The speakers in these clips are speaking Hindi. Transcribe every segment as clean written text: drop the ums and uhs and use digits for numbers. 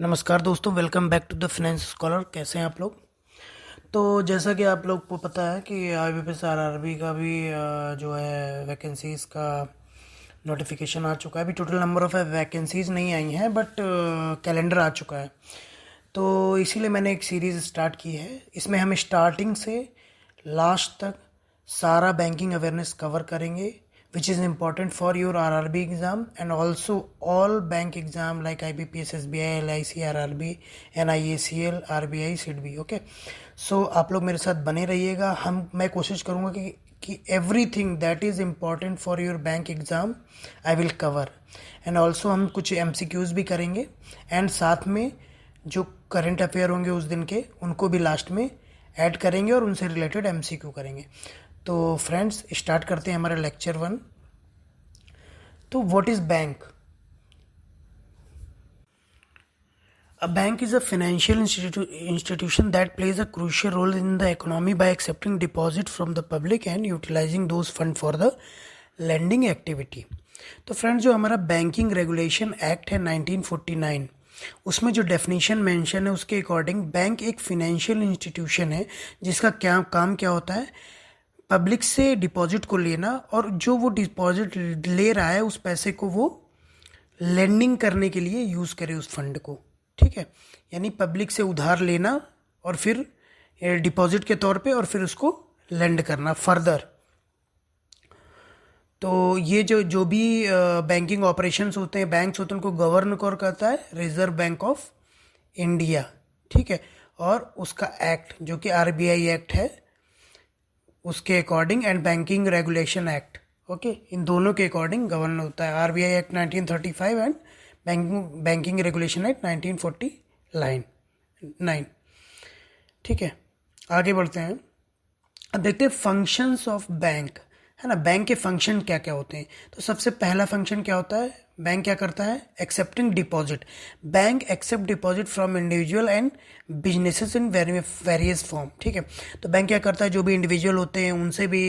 नमस्कार दोस्तों, welcome back to the finance scholar. कैसे हैं आप लोग? तो जैसा कि आप लोग को पता है कि आईबीपीएस आरआरबी का भी जो है वैकेंसीज़ का नोटिफिकेशन आ चुका है। अभी टोटल नंबर ऑफ वैकेंसीज़ नहीं आई हैं, बट कैलेंडर आ चुका है। तो इसीलिए मैंने एक सीरीज़ स्टार्ट की है। इसमें हम स्टार्टिंग से लास्ट तक सारा बैंकिंग अवेयरनेस कवर करेंगे, which is important for your RRB exam and also all bank exam like IBPS, SBI, LIC, RRB, NIACL, RBI, SIDBI। Okay, so आप लोग मेरे साथ बने रहिएगा। मैं कोशिश करूँगा कि everything that is important for your bank exam I will cover. And also हम कुछ MCQs भी करेंगे, एंड साथ में जो करंट अफेयर होंगे उस दिन के उनको भी लास्ट में ऐड करेंगे और उनसे रिलेटेड MCQ करेंगे। तो फ्रेंड्स, स्टार्ट करते हैं हमारा लेक्चर 1। तो what is bank? A bank is a financial institution that plays a crucial role in the economy by accepting deposit from the public and utilizing those funds for the lending activity। तो फ्रेंड्स, जो हमारा बैंकिंग रेगुलेशन एक्ट है 1949, उसमें जो डेफिनेशन मेंशन है उसके अकॉर्डिंग बैंक एक फिनेंशियल इंस्टीट्यूशन है जिसका क्या होता है, पब्लिक से डिपॉजिट को लेना, और जो वो डिपॉजिट ले रहा है उस पैसे को वो लेंडिंग करने के लिए यूज़ करे उस फंड को। ठीक है, यानी पब्लिक से उधार लेना और फिर डिपॉजिट के तौर पे और फिर उसको लेंड करना फर्दर। तो ये जो जो भी बैंकिंग ऑपरेशंस होते हैं, बैंक्स होते हैं, उनको गवर्न कौन करता है? Reserve bank of India. ठीक है, और उसका एक्ट जो कि RBI एक्ट है उसके according, and banking regulation act, okay, इन दोनों के अकॉर्डिंग गवर्न होता है। RBI act 1935 and banking regulation act 1949। ठीक है, आगे बढ़ते हैं। अब देखते हैं फंक्शंस ऑफ बैंक, है ना। बैंक के फंक्शन क्या क्या होते हैं? तो सबसे पहला फंक्शन क्या होता है? बैंक क्या करता है? Accepting deposit. Bank accept deposit from individual and businesses in various form. ठीक है, तो बैंक क्या करता है? जो भी इंडिविजुअल होते हैं उनसे भी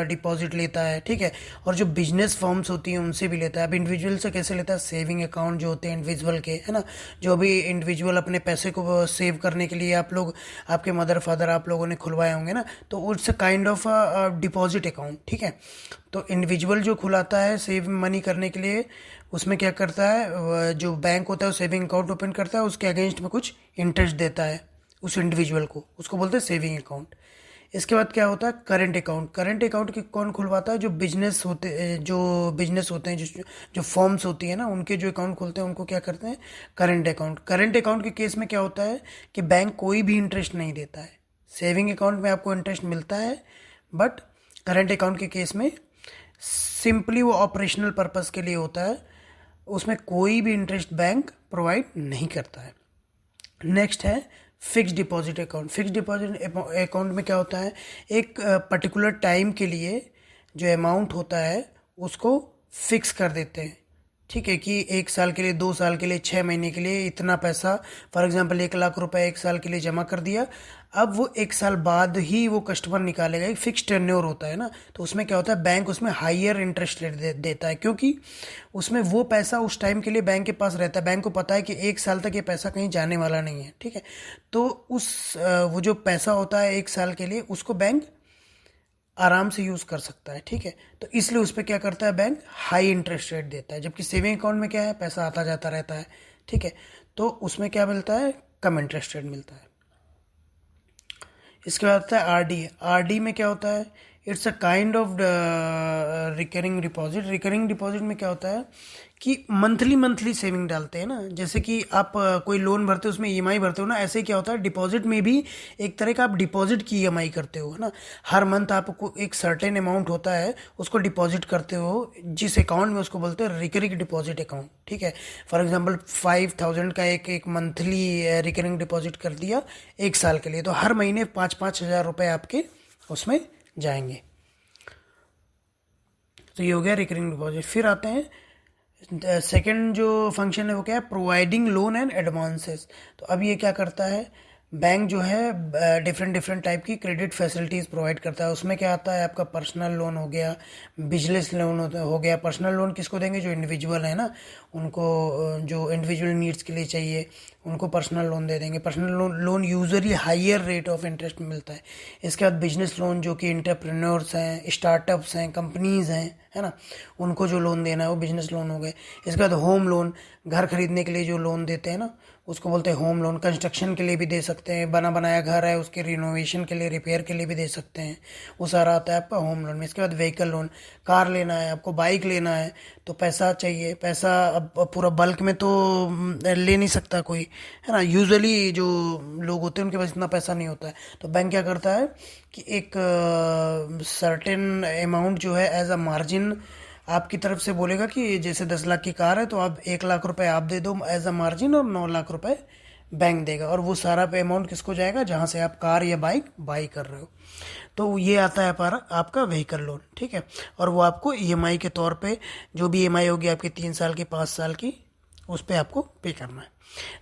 डिपॉजिट लेता है। ठीक है, और जो बिजनेस फॉर्म्स होती हैं उनसे भी लेता है। अब इंडिविजुअल से कैसे लेता है? सेविंग अकाउंट जो होते हैं इंडिविजुअल के, है ना। जो भी इंडिविजुअल अपने पैसे को सेव करने के लिए आप लोग, आपके मदर फादर आप लोगों ने खुलवाए होंगे ना, तो it's kind of deposit account. ठीक है, तो इंडिविजुअल जो खुलाता है सेव मनी करने के लिए, उसमें क्या करता है, जो बैंक होता है वो सेविंग अकाउंट ओपन करता है, उसके अगेंस्ट में कुछ इंटरेस्ट देता है उस इंडिविजुअल को, उसको बोलते हैं सेविंग अकाउंट। इसके बाद क्या होता है? Current account. करंट अकाउंट की कौन खुलवाता है? जो बिजनेस होते हैं, जो फॉर्म्स होती है ना, उनके जो अकाउंट खुलते हैं उनको क्या करते हैं? Current account. करंट अकाउंट के केस में क्या होता है कि बैंक कोई भी इंटरेस्ट नहीं देता है। सेविंग अकाउंट में आपको इंटरेस्ट मिलता है, बट करंट अकाउंट के केस में सिंपली वो ऑपरेशनल पर्पस के लिए होता है, उसमें कोई भी इंटरेस्ट बैंक प्रोवाइड नहीं करता है। नेक्स्ट है fix deposit account. Fix deposit account में क्या होता है? एक पर्टिकुलर टाइम के लिए जो अमाउंट होता है उसको फिक्स कर देते हैं। ठीक है, कि 1 साल के लिए, 2 साल के लिए, 6 महीने के लिए इतना पैसा, फॉर एग्जांपल 1 लाख रुपए 1 साल के लिए जमा कर दिया। अब वो 1 साल बाद ही वो कस्टमर निकालेगा। एक फिक्स टेन्योर होता है ना, तो उसमें क्या होता है? बैंक उसमें हायर इंटरेस्ट रेट देता है, क्योंकि उसमें वो पैसा उस टाइम के लिए बैंक के पास रहता है। बैंक को पता है कि 1 साल तक ये पैसा कहीं जाने वाला नहीं है। ठीक है, तो वो जो पैसा होता है 1 साल के लिए, उसको बैंक आराम से यूज़ कर सकता है। ठीक है, तो इसलिए उस पर क्या करता है? बैंक हाई इंटरेस्ट रेट देता है। जबकि सेविंग अकाउंट में क्या है? पैसा आता जाता रहता है। ठीक है, तो उसमें क्या मिलता है? कम इंटरेस्ट रेट मिलता है। इसके बाद आता है RD। RD में क्या होता है? It's a kind of recurring deposit. Recurring deposit में क्या होता है कि मंथली सेविंग डालते हैं ना, जैसे कि आप कोई लोन भरते हो उसमें EMI भरते हो ना, ऐसे ही क्या होता है डिपॉजिट में भी एक तरह का आप डिपॉजिट की EMI करते हो, है ना। हर मंथ आपको एक सर्टेन अमाउंट होता है, उसको डिपॉजिट करते हो जिस अकाउंट में, उसको बोलते हैं रिकरिंग डिपॉजिट अकाउंट। ठीक है, फॉर एग्जांपल 5000 का एक मंथली रिकरिंग डिपॉजिट कर दिया 1 साल के लिए, तो हर महीने 5-5 हज़ार रुपये आपके उसमें जाएंगे। तो ये हो गया रिकरिंग डिपॉजिट। फिर आते हैं सेकंड जो फंक्शन है वो क्या है? Providing loan and advances. तो अब ये क्या करता है? बैंक जो है डिफरेंट डिफरेंट टाइप की क्रेडिट फैसिलिटीज़ प्रोवाइड करता है। उसमें क्या आता है, आपका पर्सनल लोन हो गया, बिजनेस लोन हो गया। पर्सनल लोन किसको देंगे, जो इंडिविजुअल है ना, उनको जो इंडिविजुअल नीड्स के लिए चाहिए उनको पर्सनल लोन दे देंगे। Personal loan usually higher rate of interest में मिलता है। इसके बाद बिजनेस लोन, जो कि इंटरप्रेन्योर्स हैं, स्टार्टअप्स हैं, कंपनीज हैं, है ना, उनको जो लोन देना है वो बिजनेस लोन हो गए। इसके बाद होम लोन, घर खरीदने के लिए जो लोन देते हैं ना, उसको बोलते हैं होम लोन। कंस्ट्रक्शन के लिए भी दे सकते हैं, बना बनाया घर है उसके रिनोवेशन के लिए, रिपेयर के लिए भी दे सकते हैं, वो सारा आता है आपका होम लोन में। इसके बाद व्हीकल लोन, कार लेना है आपको, बाइक लेना है, तो पैसा चाहिए। पैसा अब पूरा बल्क में तो ले नहीं सकता कोई, है ना। यूजुअली जो लोग होते हैं उनके पास इतना पैसा नहीं होता है, तो बैंक क्या करता है कि एक सर्टेन अमाउंट जो है एज अ मार्जिन आपकी तरफ से बोलेगा कि जैसे 10 लाख की कार है तो आप 1 लाख रुपए आप दे दो एज अ मार्जिन, और 9 लाख रुपए बैंक देगा। और वो सारा पे अमाउंट किसको जाएगा, जहाँ से आप कार या बाइक बाई कर रहे हो। तो ये आता है पर आपका व्हीकल लोन, ठीक है। और वो आपको ईएमआई के तौर पे, जो भी ईएमआई होगी आपकी 3 साल की, 5 साल की, उस पर आपको पे करना है।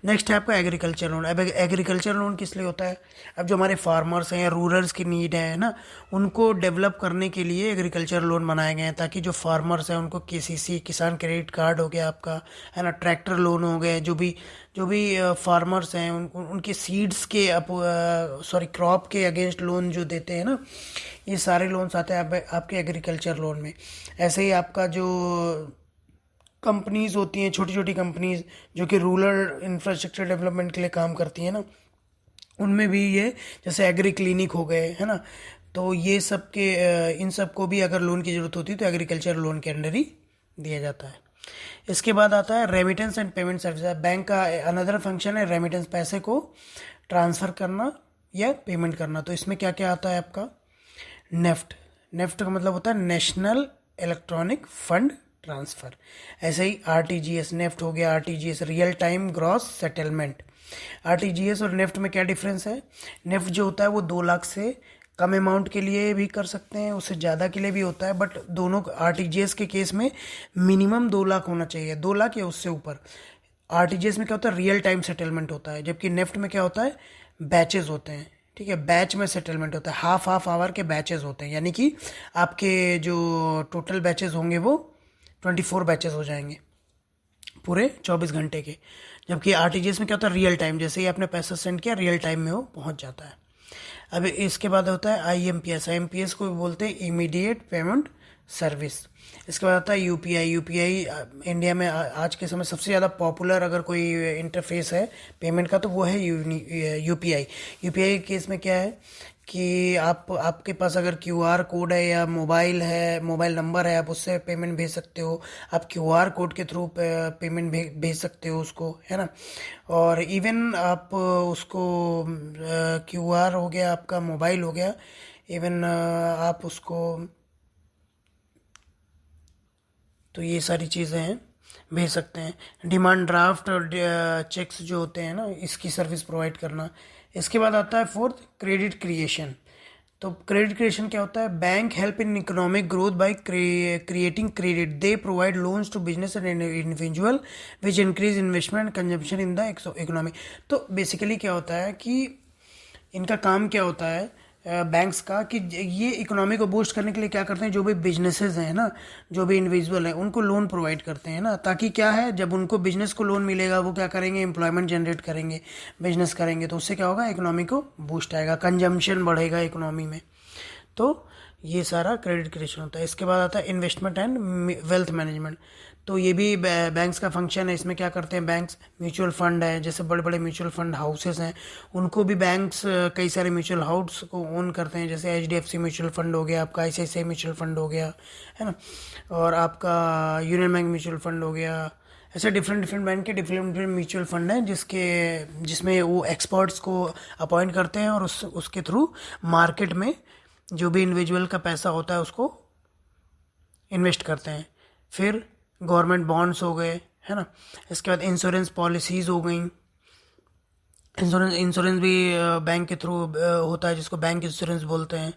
नेक्स्ट है आपका एग्रीकल्चर लोन। अब एग्रीकल्चर लोन किस लिए होता है, अब जो हमारे फार्मर्स हैं या रूरल्स की नीड है ना, उनको डेवलप करने के लिए एग्रीकल्चर लोन बनाए गए हैं, ताकि जो फार्मर्स हैं उनको केसीसी, किसान क्रेडिट कार्ड हो गया आपका, है ना, ट्रैक्टर लोन हो गए, जो भी फार्मर्स हैं उनके सीड्स के सॉरी क्रॉप के अगेंस्ट लोन जो देते हैं ना, ये सारे लोन्स आते हैं आपके एग्रीकल्चर लोन में। ऐसे ही आपका जो कंपनीज होती हैं, छोटी छोटी कंपनीज जो कि रूरल इंफ्रास्ट्रक्चर डेवलपमेंट के लिए काम करती हैं ना, उनमें भी ये, जैसे एग्री क्लिनिक हो गए, है ना, तो ये सब के इन सब को भी अगर लोन की ज़रूरत होती है तो एग्रीकल्चर लोन के अंडर ही दिया जाता है। इसके बाद आता है remittance and payment service. Bank का अनदर फंक्शन है रेमिटेंस, पैसे को ट्रांसफ़र करना या पेमेंट करना। तो इसमें क्या क्या आता है आपका, नेफ्ट। नेफ्ट का मतलब होता है नेशनल इलेक्ट्रॉनिक फंड ट्रांसफ़र। ऐसे ही आरटीजीएस, नेफ्ट हो गया RTGS, real time gross settlement. RTGS और नेफ्ट में क्या डिफरेंस है, नेफ्ट जो होता है वो 2 लाख से कम अमाउंट के लिए भी कर सकते हैं, उससे ज़्यादा के लिए भी होता है, बट दोनों आरटीजीएस के केस में मिनिमम 2 लाख होना चाहिए, 2 लाख या उससे ऊपर। आरटीजीएस में क्या होता है, रियल टाइम सेटलमेंट होता है, जबकि नेफ्ट में क्या होता है, बैचेज होते हैं, ठीक है, बैच में सेटलमेंट होता है, हाफ हाफ आवर के बैचेज होते हैं, यानी कि आपके जो टोटल बैचेज होंगे वो 24 बैचेज हो जाएंगे पूरे 24 घंटे के। जबकि आरटीजीएस में क्या होता है, रियल टाइम, जैसे ही आपने पैसा सेंड किया रियल टाइम में वो पहुंच जाता है। अब इसके बाद होता है आईएमपीएस। आईएमपीएस को बोलते हैं इमीडिएट पेमेंट सर्विस। इसके बाद आता है यूपीआई। यूपीआई इंडिया में आज के समय सबसे ज़्यादा पॉपुलर अगर कोई इंटरफेस है पेमेंट का तो वो है यूपीआई। यूपीआई के केस में क्या है कि आपके पास अगर क्यूआर कोड है या मोबाइल नंबर है, आप उससे पेमेंट भेज सकते हो। आप क्यूआर कोड के थ्रू पेमेंट भेज सकते हो उसको, है ना। और इवन आप उसको क्यूआर हो गया, आपका मोबाइल हो गया, इवन आप उसको, तो ये सारी चीज़ें हैं, भेज सकते हैं। डिमांड ड्राफ्ट और चेक्स जो होते हैं ना, इसकी सर्विस प्रोवाइड करना। इसके बाद आता है फोर्थ, क्रेडिट क्रिएशन। तो क्रेडिट क्रिएशन क्या होता है, bank help in economic growth by creating credit. They provide loans to business and individual which increase investment and consumption in the economy. तो बेसिकली क्या होता है कि इनका काम क्या होता है बैंक्स का, कि ये इकोनॉमी को बूस्ट करने के लिए क्या करते हैं, जो भी बिजनेसेस हैं ना, जो भी इंडिविजुअल हैं उनको लोन प्रोवाइड करते हैं ना, ताकि क्या है, जब उनको बिजनेस को लोन मिलेगा वो क्या करेंगे, एम्प्लॉयमेंट जनरेट करेंगे, बिजनेस करेंगे, तो उससे क्या होगा, इकोनॉमी को बूस्ट आएगा, कंजम्पशन बढ़ेगा इकोनॉमी में। तो ये सारा क्रेडिट क्रिएशन होता है। इसके बाद आता है इन्वेस्टमेंट एंड वेल्थ मैनेजमेंट। तो ये भी बैंक्स का फंक्शन है। इसमें क्या करते हैं बैंक्स, म्यूचुअल फंड है, जैसे बड़े बड़े म्यूचुअल फंड हाउसेस हैं, उनको भी बैंक्स कई सारे म्यूचुअल हाउस को ओन करते हैं, जैसे एचडीएफसी म्यूचुअल फंड हो गया, आपका आईसीआईसीआई म्यूचुअल फंड हो गया, है ना, और आपका यूनियन बैंक म्यूचुअल फंड हो गया। ऐसे डिफरेंट डिफरेंट बैंक के डिफरेंट डिफरेंट म्यूचुअल फंड हैं जिसमें वो एक्सपर्ट्स को अपॉइंट करते हैं, और उसके थ्रू मार्केट में जो भी इंडिविजुअल का पैसा होता है उसको इन्वेस्ट करते हैं। फिर गवर्नमेंट बॉन्ड्स हो गए, है ना। इसके बाद इंश्योरेंस पॉलिसीज़ हो गई। इंश्योरेंस भी बैंक के थ्रू होता है, जिसको बैंक इंश्योरेंस बोलते हैं।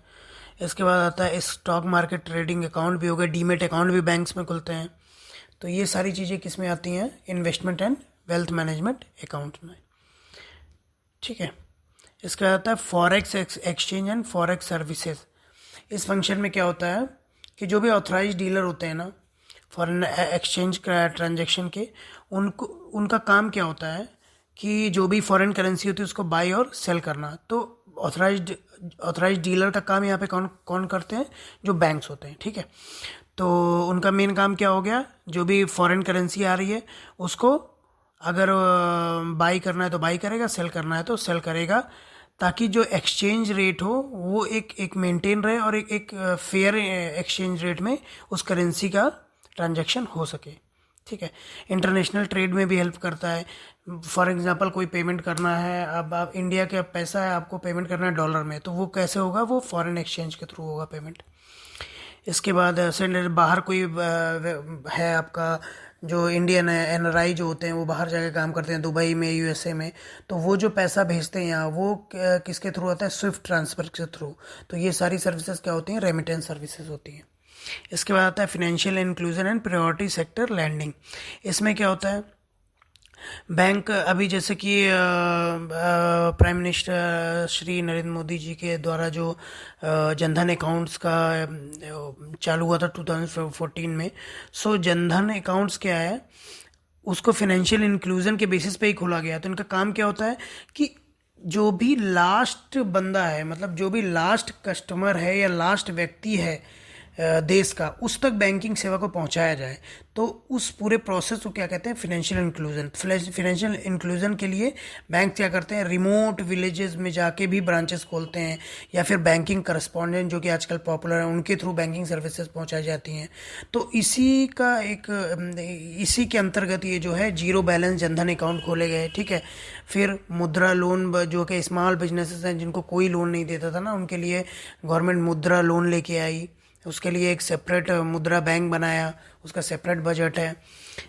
इसके बाद आता है स्टॉक मार्केट ट्रेडिंग अकाउंट भी हो गया, डीमेट अकाउंट भी बैंक्स में खुलते हैं। तो ये सारी चीज़ें किस में आती हैं, investment and wealth management account में, ठीक है। इसका आता है forex exchange and forex services. इस फंक्शन में क्या होता है कि जो भी ऑथराइज डीलर होते हैं ना फॉरेन एक्सचेंज ट्रांजेक्शन के, उनको उनका काम क्या होता है कि जो भी फॉरेन करेंसी होती है उसको बाई और सेल करना। तो ऑथराइज डीलर का काम यहाँ पे कौन कौन करते हैं? जो बैंक्स होते हैं, ठीक है। तो उनका मेन काम क्या हो गया? जो भी फॉरेन करेंसी आ रही है उसको अगर बाई करना है तो बाई करेगा, सेल करना है तो सेल करेगा, ताकि जो एक्सचेंज रेट हो वो एक मेंटेन रहे और एक फेयर एक्सचेंज रेट में उस करेंसी का ट्रांजैक्शन हो सके, ठीक है। इंटरनेशनल ट्रेड में भी हेल्प करता है। फॉर एग्जांपल कोई पेमेंट करना है, अब आप इंडिया का पैसा है, आपको पेमेंट करना है डॉलर में, तो वो कैसे होगा? वो फॉरेन एक्सचेंज के थ्रू होगा पेमेंट। इसके बाद से बाहर कोई है आपका जो इंडियन एनआरआई जो होते हैं वो बाहर जाके काम करते हैं दुबई में, यूएसए में, तो वो जो पैसा भेजते हैं यहाँ वो किसके थ्रू आता है? स्विफ्ट ट्रांसफर के थ्रू। तो ये सारी सर्विसेज क्या होती हैं? रेमिटेंस सर्विसेज होती हैं। इसके बाद आता है financial inclusion and priority sector lending. इसमें क्या होता है? बैंक अभी जैसे कि प्राइम मिनिस्टर श्री नरेंद्र मोदी जी के द्वारा जो जनधन अकाउंट्स का चालू हुआ था 2014 में। सो जनधन अकाउंट्स क्या है? उसको फिनेंशियल इंक्लूजन के बेसिस पे ही खोला गया। तो इनका काम क्या होता है कि जो भी लास्ट बंदा है, मतलब जो भी लास्ट कस्टमर है या लास्ट व्यक्ति है देश का, उस तक बैंकिंग सेवा को पहुंचाया जाए। तो उस पूरे प्रोसेस को क्या कहते हैं? Financial inclusion. फिनेंशियल इंक्लूजन के लिए बैंक क्या करते हैं? रिमोट विलेजेस में जाके भी ब्रांचेस खोलते हैं, या फिर बैंकिंग करस्पॉन्डेंट जो कि आजकल पॉपुलर है उनके थ्रू बैंकिंग सर्विसेज पहुंचाई जाती हैं। तो इसी के अंतर्गत ये जो है जीरो बैलेंस जनधन अकाउंट खोले गए, ठीक है। फिर मुद्रा लोन जो कि स्मॉल बिजनेसेस हैं जिनको कोई लोन नहीं देता था ना, उनके लिए गवर्नमेंट मुद्रा लोन लेके आई। उसके लिए एक सेपरेट मुद्रा बैंक बनाया, उसका सेपरेट बजट है।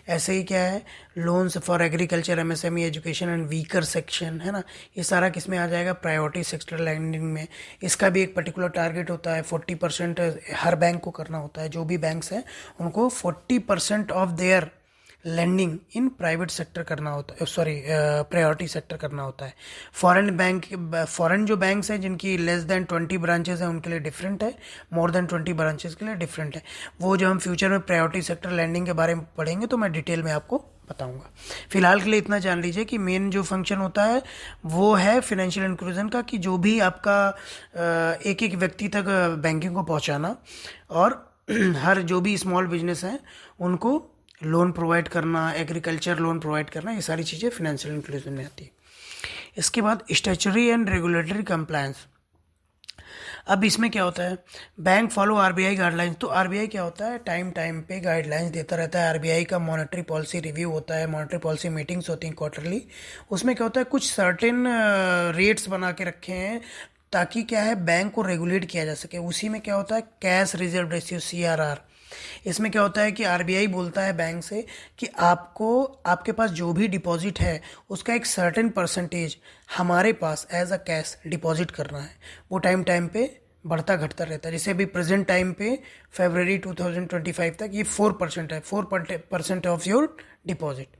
ऐसे ही क्या है? Loans for agriculture, MSME, education and weaker section, है ना, ये सारा किस में आ जाएगा? प्रायोरिटी सेक्टर लैंडिंग में। इसका भी एक पर्टिकुलर टारगेट होता है, 40% हर बैंक को करना होता है। जो भी बैंक्स हैं उनको 40% of their lending in private sector करना होता है, सॉरी प्रायोरिटी सेक्टर करना होता है। फॉरेन जो बैंक्स हैं जिनकी लेस देन 20 ब्रांचेस हैं उनके लिए डिफरेंट है, मोर देन 20 ब्रांचेस के लिए डिफरेंट है। वो जो हम फ्यूचर में प्रायोरिटी सेक्टर लैंडिंग के बारे में पढ़ेंगे तो मैं डिटेल में आपको बताऊंगा। फिलहाल के लिए इतना जान लीजिए कि मेन जो फंक्शन होता है वो है फिनेंशियल इंक्लूजन का, कि जो भी आपका एक एक व्यक्ति तक बैंकिंग को पहुंचाना, और हर जो भी स्मॉल बिजनेस हैं उनको लोन प्रोवाइड करना, एग्रीकल्चर लोन प्रोवाइड करना, ये सारी चीज़ें फिनेंशियल इंक्लूजन में आती है। इसके बाद स्टैच्यूटरी एंड रेगुलेटरी कंप्लायंस। अब इसमें क्या होता है? Bank follow RBI guidelines. तो आरबीआई क्या होता है? टाइम टाइम पे गाइडलाइंस देता रहता है। आरबीआई का मॉनेटरी पॉलिसी रिव्यू होता है, मॉनेटरी पॉलिसी मीटिंग्स होती हैं क्वार्टरली। उसमें क्या होता है? कुछ सर्टेन रेट्स बना के रखे हैं ताकि क्या है, बैंक को रेगुलेट किया जा सके। उसी में क्या होता है? Cash reserve ratio, CRR. इसमें क्या होता है कि आरबीआई बोलता है बैंक से कि आपको आपके पास जो भी डिपॉजिट है उसका एक सर्टेन परसेंटेज हमारे पास एज अ कैश डिपॉजिट करना है। वो टाइम टाइम पे बढ़ता घटता रहता है। जैसे अभी प्रेजेंट टाइम पे फरवरी 2025 तक ये 4% है, 4% ऑफ योर डिपॉजिट।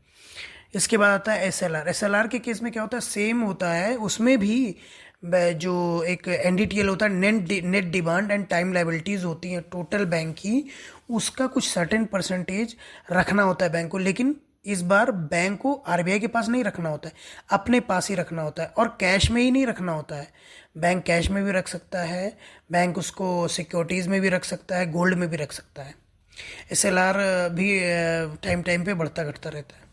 इसके बाद आता है एसएलआर। एसएलआर के केस में क्या होता है? सेम होता है, उसमें भी जो एक एनडीटीएल होता है, net demand and time liabilities होती हैं टोटल बैंक की, उसका कुछ सर्टेन परसेंटेज रखना होता है बैंक को। लेकिन इस बार बैंक को आरबीआई के पास नहीं रखना होता है, अपने पास ही रखना होता है, और कैश में ही नहीं रखना होता है। बैंक कैश में भी रख सकता है, बैंक उसको सिक्योरिटीज में भी रख सकता है, गोल्ड में भी रख सकता है। एसएलआर भी टाइम टाइम पे बढ़ता घटता रहता है।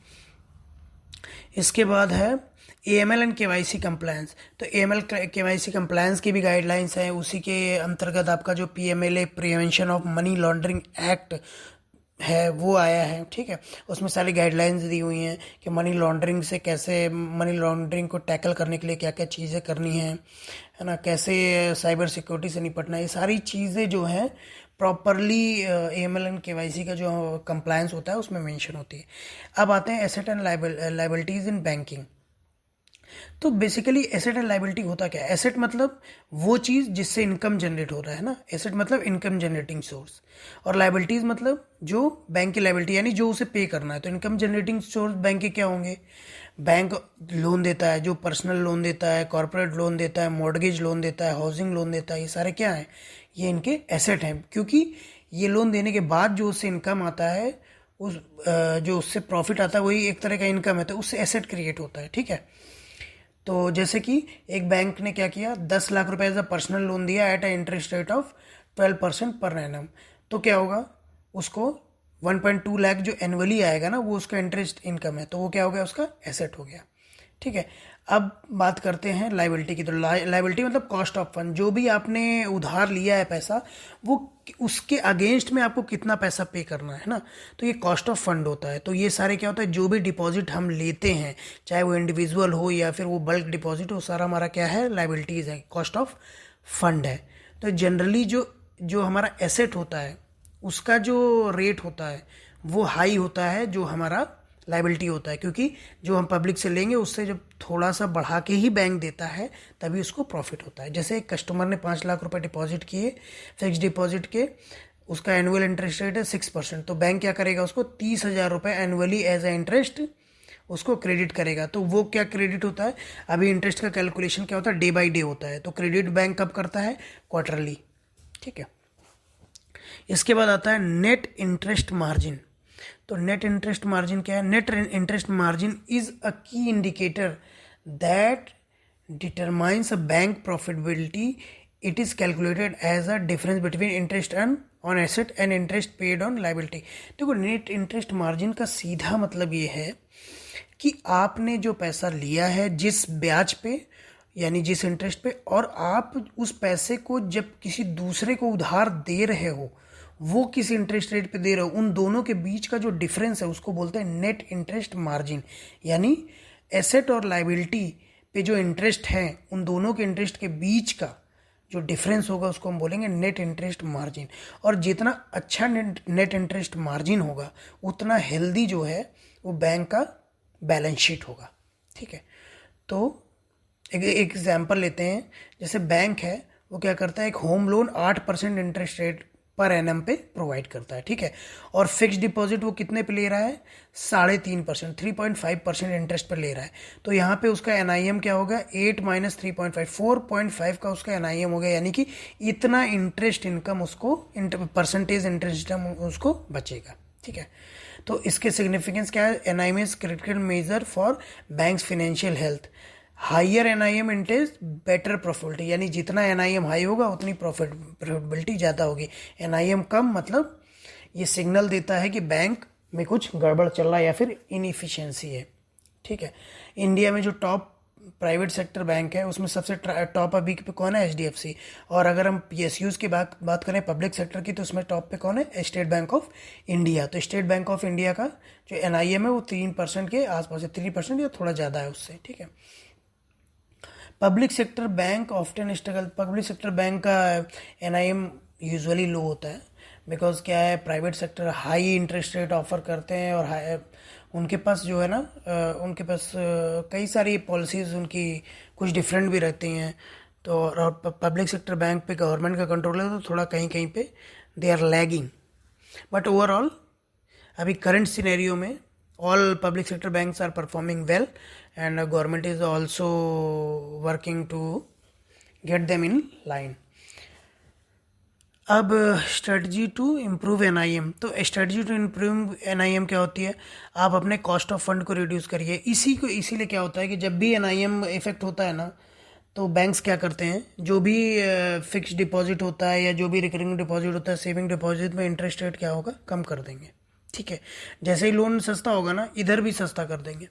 इसके बाद है एएमएल एंड केवाईसी कंप्लायंस। तो एएमएल केवाईसी कंप्लायंस की भी गाइडलाइंस है। उसी के अंतर्गत आपका जो PMLA, prevention of money laundering act है, वो आया है, ठीक है। उसमें सारी गाइडलाइंस दी हुई हैं कि मनी लॉन्ड्रिंग से कैसे, मनी लॉन्ड्रिंग को टैकल करने के लिए क्या क्या चीज़ें करनी है ना, कैसे साइबर सिक्योरिटी से निपटना है। ये सारी चीज़ें जो हैं प्रॉपरली एएमएल एंड केवाईसी का जो कंप्लायंस होता है उसमें मेंशन होती है। अब आते हैं asset and liabilities in banking. तो बेसिकली एसेट एंड लाइबिलिटी होता क्या है? एसेट मतलब वो चीज़ जिससे इनकम जनरेट हो रहा है ना, एसेट मतलब इनकम जनरेटिंग सोर्स, और लाइबिलिटीज मतलब जो बैंक की लाइबिलिटी यानी जो उसे पे करना है। तो इनकम जनरेटिंग सोर्स बैंक के क्या होंगे? बैंक लोन देता है, जो पर्सनल लोन देता है, कॉर्पोरेट लोन देता है, मॉर्गेज लोन देता है, हाउसिंग लोन देता है, ये सारे क्या हैं, ये इनके एसेट हैं, क्योंकि ये लोन देने के बाद जो उससे इनकम आता है, उस जो उससे प्रॉफिट आता है वही एक तरह का इनकम है, तो उससे एसेट क्रिएट होता है। ठीक है, तो जैसे कि एक बैंक ने क्या किया, 10 लाख रुपए एज अ पर्सनल लोन दिया at a interest rate of 12% per annum, तो क्या होगा, उसको 1.2 लाख जो एनुअली आएगा ना, वो उसका इंटरेस्ट इनकम है, तो वो क्या हो गया, उसका एसेट हो गया। ठीक है, अब बात करते हैं लाइबिलिटी की। तो लाइबिलिटी मतलब कॉस्ट ऑफ फंड, जो भी आपने उधार लिया है पैसा, वो उसके अगेंस्ट में आपको कितना पैसा पे करना है ना, तो ये कॉस्ट ऑफ फंड होता है। तो ये सारे क्या होता है, जो भी डिपॉजिट हम लेते हैं, चाहे वो इंडिविजुअल हो या फिर वो बल्क डिपॉजिट हो, सारा हमारा क्या है, लाइबिलिटीज़ है, कॉस्ट ऑफ फंड है। तो जनरली जो जो हमारा एसेट होता है उसका जो रेट होता है वो हाई होता है जो हमारा लाइबिलिटी होता है, क्योंकि जो हम पब्लिक से लेंगे उससे जब थोड़ा सा बढ़ा के ही बैंक देता है तभी उसको प्रॉफिट होता है। जैसे एक कस्टमर ने 5 लाख रुपए डिपॉजिट किए फिक्स डिपॉजिट के, उसका एनुअल इंटरेस्ट रेट है 6%, तो बैंक क्या करेगा, उसको 30,000 रुपये एनुअली एज ए इंटरेस्ट उसको क्रेडिट करेगा। तो वो क्या क्रेडिट होता है, अभी इंटरेस्ट का कैलकुलेशन क्या होता है, डे बाई डे होता है, तो क्रेडिट बैंक कब करता है, क्वार्टरली। ठीक है, इसके बाद आता है नेट इंटरेस्ट मार्जिन। तो नेट इंटरेस्ट मार्जिन क्या है, net interest margin is a key indicator that determines a bank profitability. It is calculated as a difference between interest earn on asset and interest paid on liability. देखो, नेट इंटरेस्ट मार्जिन का सीधा मतलब ये है कि आपने जो पैसा लिया है जिस ब्याज पे, यानी जिस इंटरेस्ट पे, और आप उस पैसे को जब किसी दूसरे को उधार दे रहे हो, वो किस इंटरेस्ट रेट पे दे रहे हो, उन दोनों के बीच का जो डिफरेंस है उसको बोलते हैं नेट इंटरेस्ट मार्जिन। यानी एसेट और लाइबिलिटी पे जो इंटरेस्ट है, उन दोनों के इंटरेस्ट के बीच का जो डिफरेंस होगा उसको हम बोलेंगे नेट इंटरेस्ट मार्जिन। और जितना अच्छा नेट इंटरेस्ट मार्जिन होगा उतना हेल्दी जो है वो बैंक का बैलेंस शीट होगा। ठीक है, तो एक एग्जाम्पल लेते हैं, जैसे बैंक है वो क्या करता है, एक home loan 8% interest rate per annum पे प्रोवाइड करता है। ठीक है, और फिक्स डिपॉजिट वो कितने पे ले रहा है, 3.5%, 3.5% इंटरेस्ट पर ले रहा है। तो यहाँ पे उसका एनआईएम क्या होगा, 8 माइनस 3.5, 4.5 का उसका एनआईएम हो गया, यानी कि इतना इंटरेस्ट इनकम उसको, परसेंटेज इंटरेस्ट उसको बचेगा। ठीक है, तो इसके सिग्निफिकेंस क्या है, NIM is critical measure for banks financial health. Higher NIM indicates better profitability, यानी जितना एनआईएम हाई होगा उतनी प्रॉफिटेबिलिटी ज़्यादा होगी। एनआईएम कम मतलब ये सिग्नल देता है कि बैंक में कुछ गड़बड़ चल रहा है या फिर इनएफिशिएंसी है। ठीक है, इंडिया में जो टॉप प्राइवेट सेक्टर बैंक है उसमें सबसे टॉप अभी पे कौन है, एचडीएफसी। और अगर हम पीएसयूज की बात करें पब्लिक सेक्टर की, तो उसमें टॉप पे कौन है, स्टेट बैंक ऑफ इंडिया। तो स्टेट बैंक ऑफ इंडिया का जो एनआईएम है वो 3% के आसपास है, 3% या थोड़ा ज़्यादा है उससे। ठीक है, public sector bank often struggle, public sector bank का एनआईएम यूजुअली लो होता है, बिकॉज क्या है, private sector high interest rate offer करते हैं और उनके पास जो है ना, उनके पास कई सारी पॉलिसीज़ उनकी कुछ डिफरेंट भी रहती हैं। तो और पब्लिक सेक्टर बैंक पे गवर्नमेंट का कंट्रोल है, तो थोड़ा कहीं कहीं पे they are lagging. But overall अभी करंट सिनेरियो में all public sector banks are performing well and government is also working to get them in line. अब स्ट्रेटजी टू इम्प्रूव एनआईएम। तो स्ट्रेटजी टू इम्प्रूव एनआईएम क्या होती है, आप अपने कॉस्ट ऑफ फंड को रिड्यूस करिए। इसीलिए क्या होता है कि जब भी एनआईएम इफेक्ट होता है ना, तो बैंक्स क्या करते हैं, जो भी फिक्स डिपॉजिट होता है या जो भी रिकरिंग डिपॉजिट होता है, सेविंग डिपॉजिट में इंटरेस्ट रेट क्या होगा, कम कर देंगे। ठीक है, जैसे ही लोन सस्ता होगा ना, इधर भी सस्ता कर देंगे।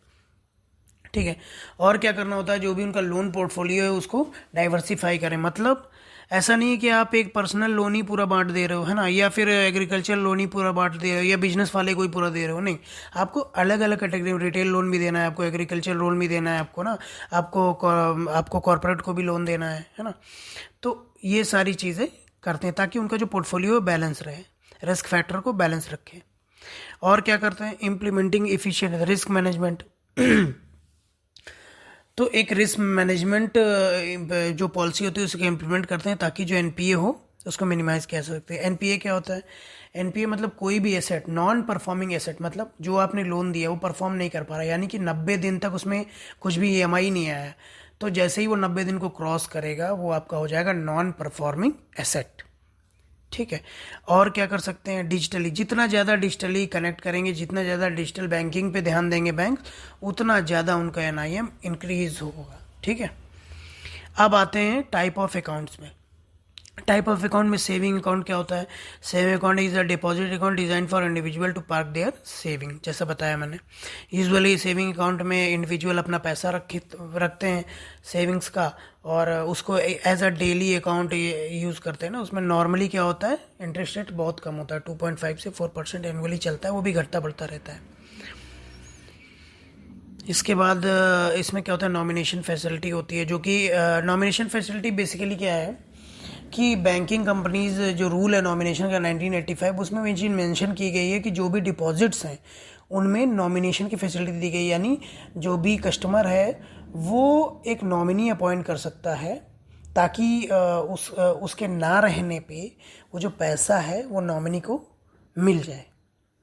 ठीक है, और क्या करना होता है, जो भी उनका लोन पोर्टफोलियो है उसको डाइवर्सिफाई करें। मतलब ऐसा नहीं है कि आप एक पर्सनल लोन ही पूरा बांट दे रहे हो, है ना, या फिर एग्रीकल्चर लोन ही पूरा बांट दे रहे हो, या बिजनेस वाले को ही पूरा दे रहे हो। नहीं, आपको अलग अलग कैटेगरी, रिटेल लोन भी देना है आपको, एग्रीकल्चर लोन भी देना है आपको ना, आपको कॉर्पोरेट को भी लोन देना है ना। तो ये सारी चीज़ें करते हैं ताकि उनका जो पोर्टफोलियो बैलेंस रहे, रिस्क फैक्टर को बैलेंस रखें। और क्या करते हैं, इम्प्लीमेंटिंग एफिशिएंट रिस्क मैनेजमेंट। तो एक रिस्क मैनेजमेंट जो पॉलिसी होती है उसको इम्प्लीमेंट करते हैं ताकि जो एनपीए हो तो उसको मिनिमाइज कह सकते हैं। एनपीए क्या होता है? एनपीए मतलब कोई भी एसेट, नॉन परफॉर्मिंग एसेट, मतलब जो आपने लोन दिया वो परफॉर्म नहीं कर पा रहा, यानी कि 90 दिन तक उसमें कुछ भी ईएमआई नहीं आया, तो जैसे ही वो 90 दिन को क्रॉस करेगा वो आपका हो जाएगा नॉन परफॉर्मिंग एसेट। ठीक है। और क्या कर सकते हैं? डिजिटली, जितना ज़्यादा डिजिटली कनेक्ट करेंगे, जितना ज़्यादा डिजिटल बैंकिंग पे ध्यान देंगे बैंक, उतना ज़्यादा उनका एनआईएम इंक्रीज होगा। ठीक है। अब आते हैं टाइप ऑफ अकाउंट्स में। टाइप ऑफ अकाउंट में सेविंग अकाउंट क्या होता है? Saving account is a deposit account design for individual to park their saving, जैसा बताया मैंने। यूजुअली सेविंग अकाउंट में इंडिविजुअल अपना पैसा रखते हैं सेविंग्स का, और उसको as a daily account use करते हैं ना। उसमें नॉर्मली क्या होता है? इंटरेस्ट रेट बहुत कम होता है, 2.5 से 4% एनुअली चलता है, वो भी घटता बढ़ता रहता है। इसके बाद इसमें क्या होता है? नॉमिनेशन फैसिलिटी होती है, जो कि नॉमिनेशन फैसिलिटी बेसिकली क्या है कि बैंकिंग कंपनीज जो रूल है नॉमिनेशन का 1985, उसमें ये चीज़ मेंशन की गई है कि जो भी डिपॉजिट्स हैं उनमें नॉमिनेशन की फैसिलिटी दी गई, यानी जो भी कस्टमर है वो एक नॉमिनी अपॉइंट कर सकता है, ताकि उसके ना रहने पे वो जो पैसा है वो नॉमिनी को मिल जाए।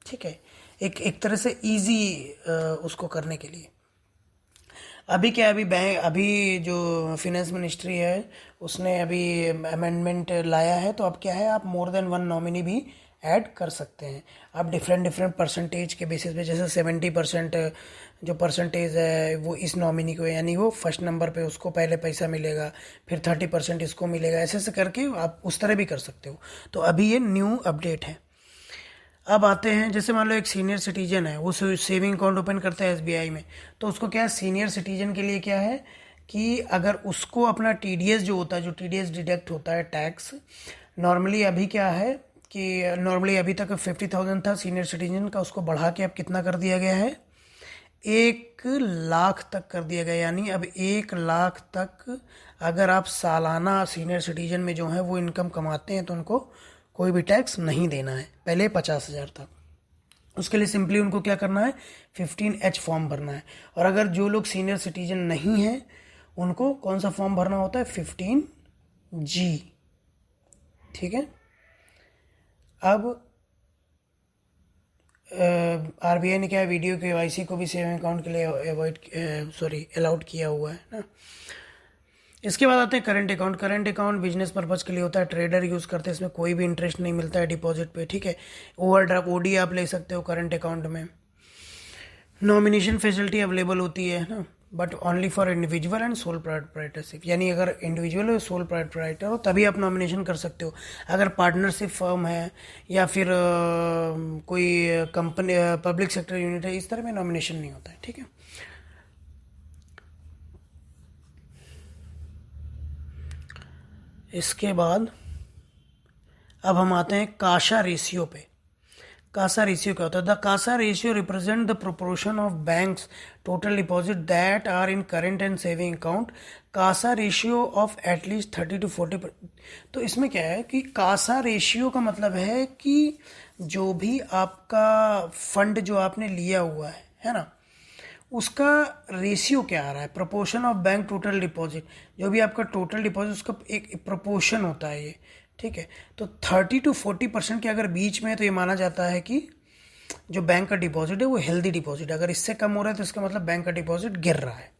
ठीक है। एक तरह से इजी उसको करने के लिए। अभी क्या है, अभी जो फिनेंस मिनिस्ट्री है उसने अभी अमेंडमेंट लाया है, तो अब क्या है, आप मोर देन वन नॉमिनी भी ऐड कर सकते हैं। आप डिफरेंट डिफरेंट परसेंटेज के बेसिस पे, जैसे 70% जो परसेंटेज है वो इस नॉमिनी को, यानी वो फर्स्ट नंबर पे उसको पहले पैसा मिलेगा, फिर 30% इसको मिलेगा, ऐसे ऐसे करके आप उस तरह भी कर सकते हो। तो अभी ये न्यू अपडेट है। अब आते हैं, जैसे मान लो एक सीनियर सिटीजन है, वो सेविंग अकाउंट ओपन करता है एसबीआई में, तो उसको क्या है, सीनियर सिटीजन के लिए क्या है कि अगर उसको अपना टीडीएस जो होता है, जो टीडीएस डिडक्ट होता है टैक्स, नॉर्मली अभी क्या है कि नॉर्मली अभी तक 50,000 था सीनियर सिटीजन का, उसको बढ़ा के अब कितना कर दिया गया है? 1 लाख तक कर दिया गया। यानी अब 1 लाख तक अगर आप सालाना सीनियर सिटीजन में जो है वो इनकम कमाते हैं तो उनको कोई भी टैक्स नहीं देना है। पहले 50,000 था। उसके लिए सिंपली उनको क्या करना है? 15H फॉर्म भरना है। और अगर जो लोग सीनियर सिटीजन नहीं हैं उनको कौन सा फॉर्म भरना होता है? 15G। ठीक है। अब आरबीआई ने क्या है, वीडियो केवाईसी को भी सेविंग अकाउंट के लिए अलाउड किया हुआ है ना। इसके बाद आते हैं current account. Current account business purpose के लिए होता है, ट्रेडर यूज़ करते हैं, इसमें कोई भी इंटरेस्ट नहीं मिलता है डिपॉजिट पे। ठीक है। ओवरड्राफ्ट ओडी आप ले सकते हो करंट अकाउंट में। नॉमिनेशन फैसिलिटी अवेलेबल होती है ना, but only for individual and sole proprietorship, यानी अगर इंडिविजुअल और सोल प्रोप्राइटर हो तभी आप नॉमिनेशन कर सकते हो। अगर पार्टनरशिप फर्म है या फिर कोई कंपनी पब्लिक सेक्टर यूनिट है, इस तरह में नॉमिनेशन नहीं होता है। ठीक है। इसके बाद अब हम आते हैं काशा रेशियो पे। कासा रेशियो क्या होता है? The CASA ratio represent the proportion of banks total deposit that are in current and saving account. CASA ratio of at least 30 to 40। तो इसमें क्या है कि कासा रेशियो का मतलब है कि जो भी आपका फंड जो आपने लिया हुआ है ना, उसका रेशियो क्या आ रहा है, proportion of bank total deposit. जो भी आपका टोटल डिपॉजिट उसका एक प्रोपोर्शन होता है ये। ठीक है। तो 30 to 40% के अगर बीच में है तो ये माना जाता है कि जो बैंक का डिपॉजिट है वो हेल्दी डिपॉजिट है। अगर इससे कम हो रहा है तो इसका मतलब बैंक का डिपॉजिट गिर रहा है।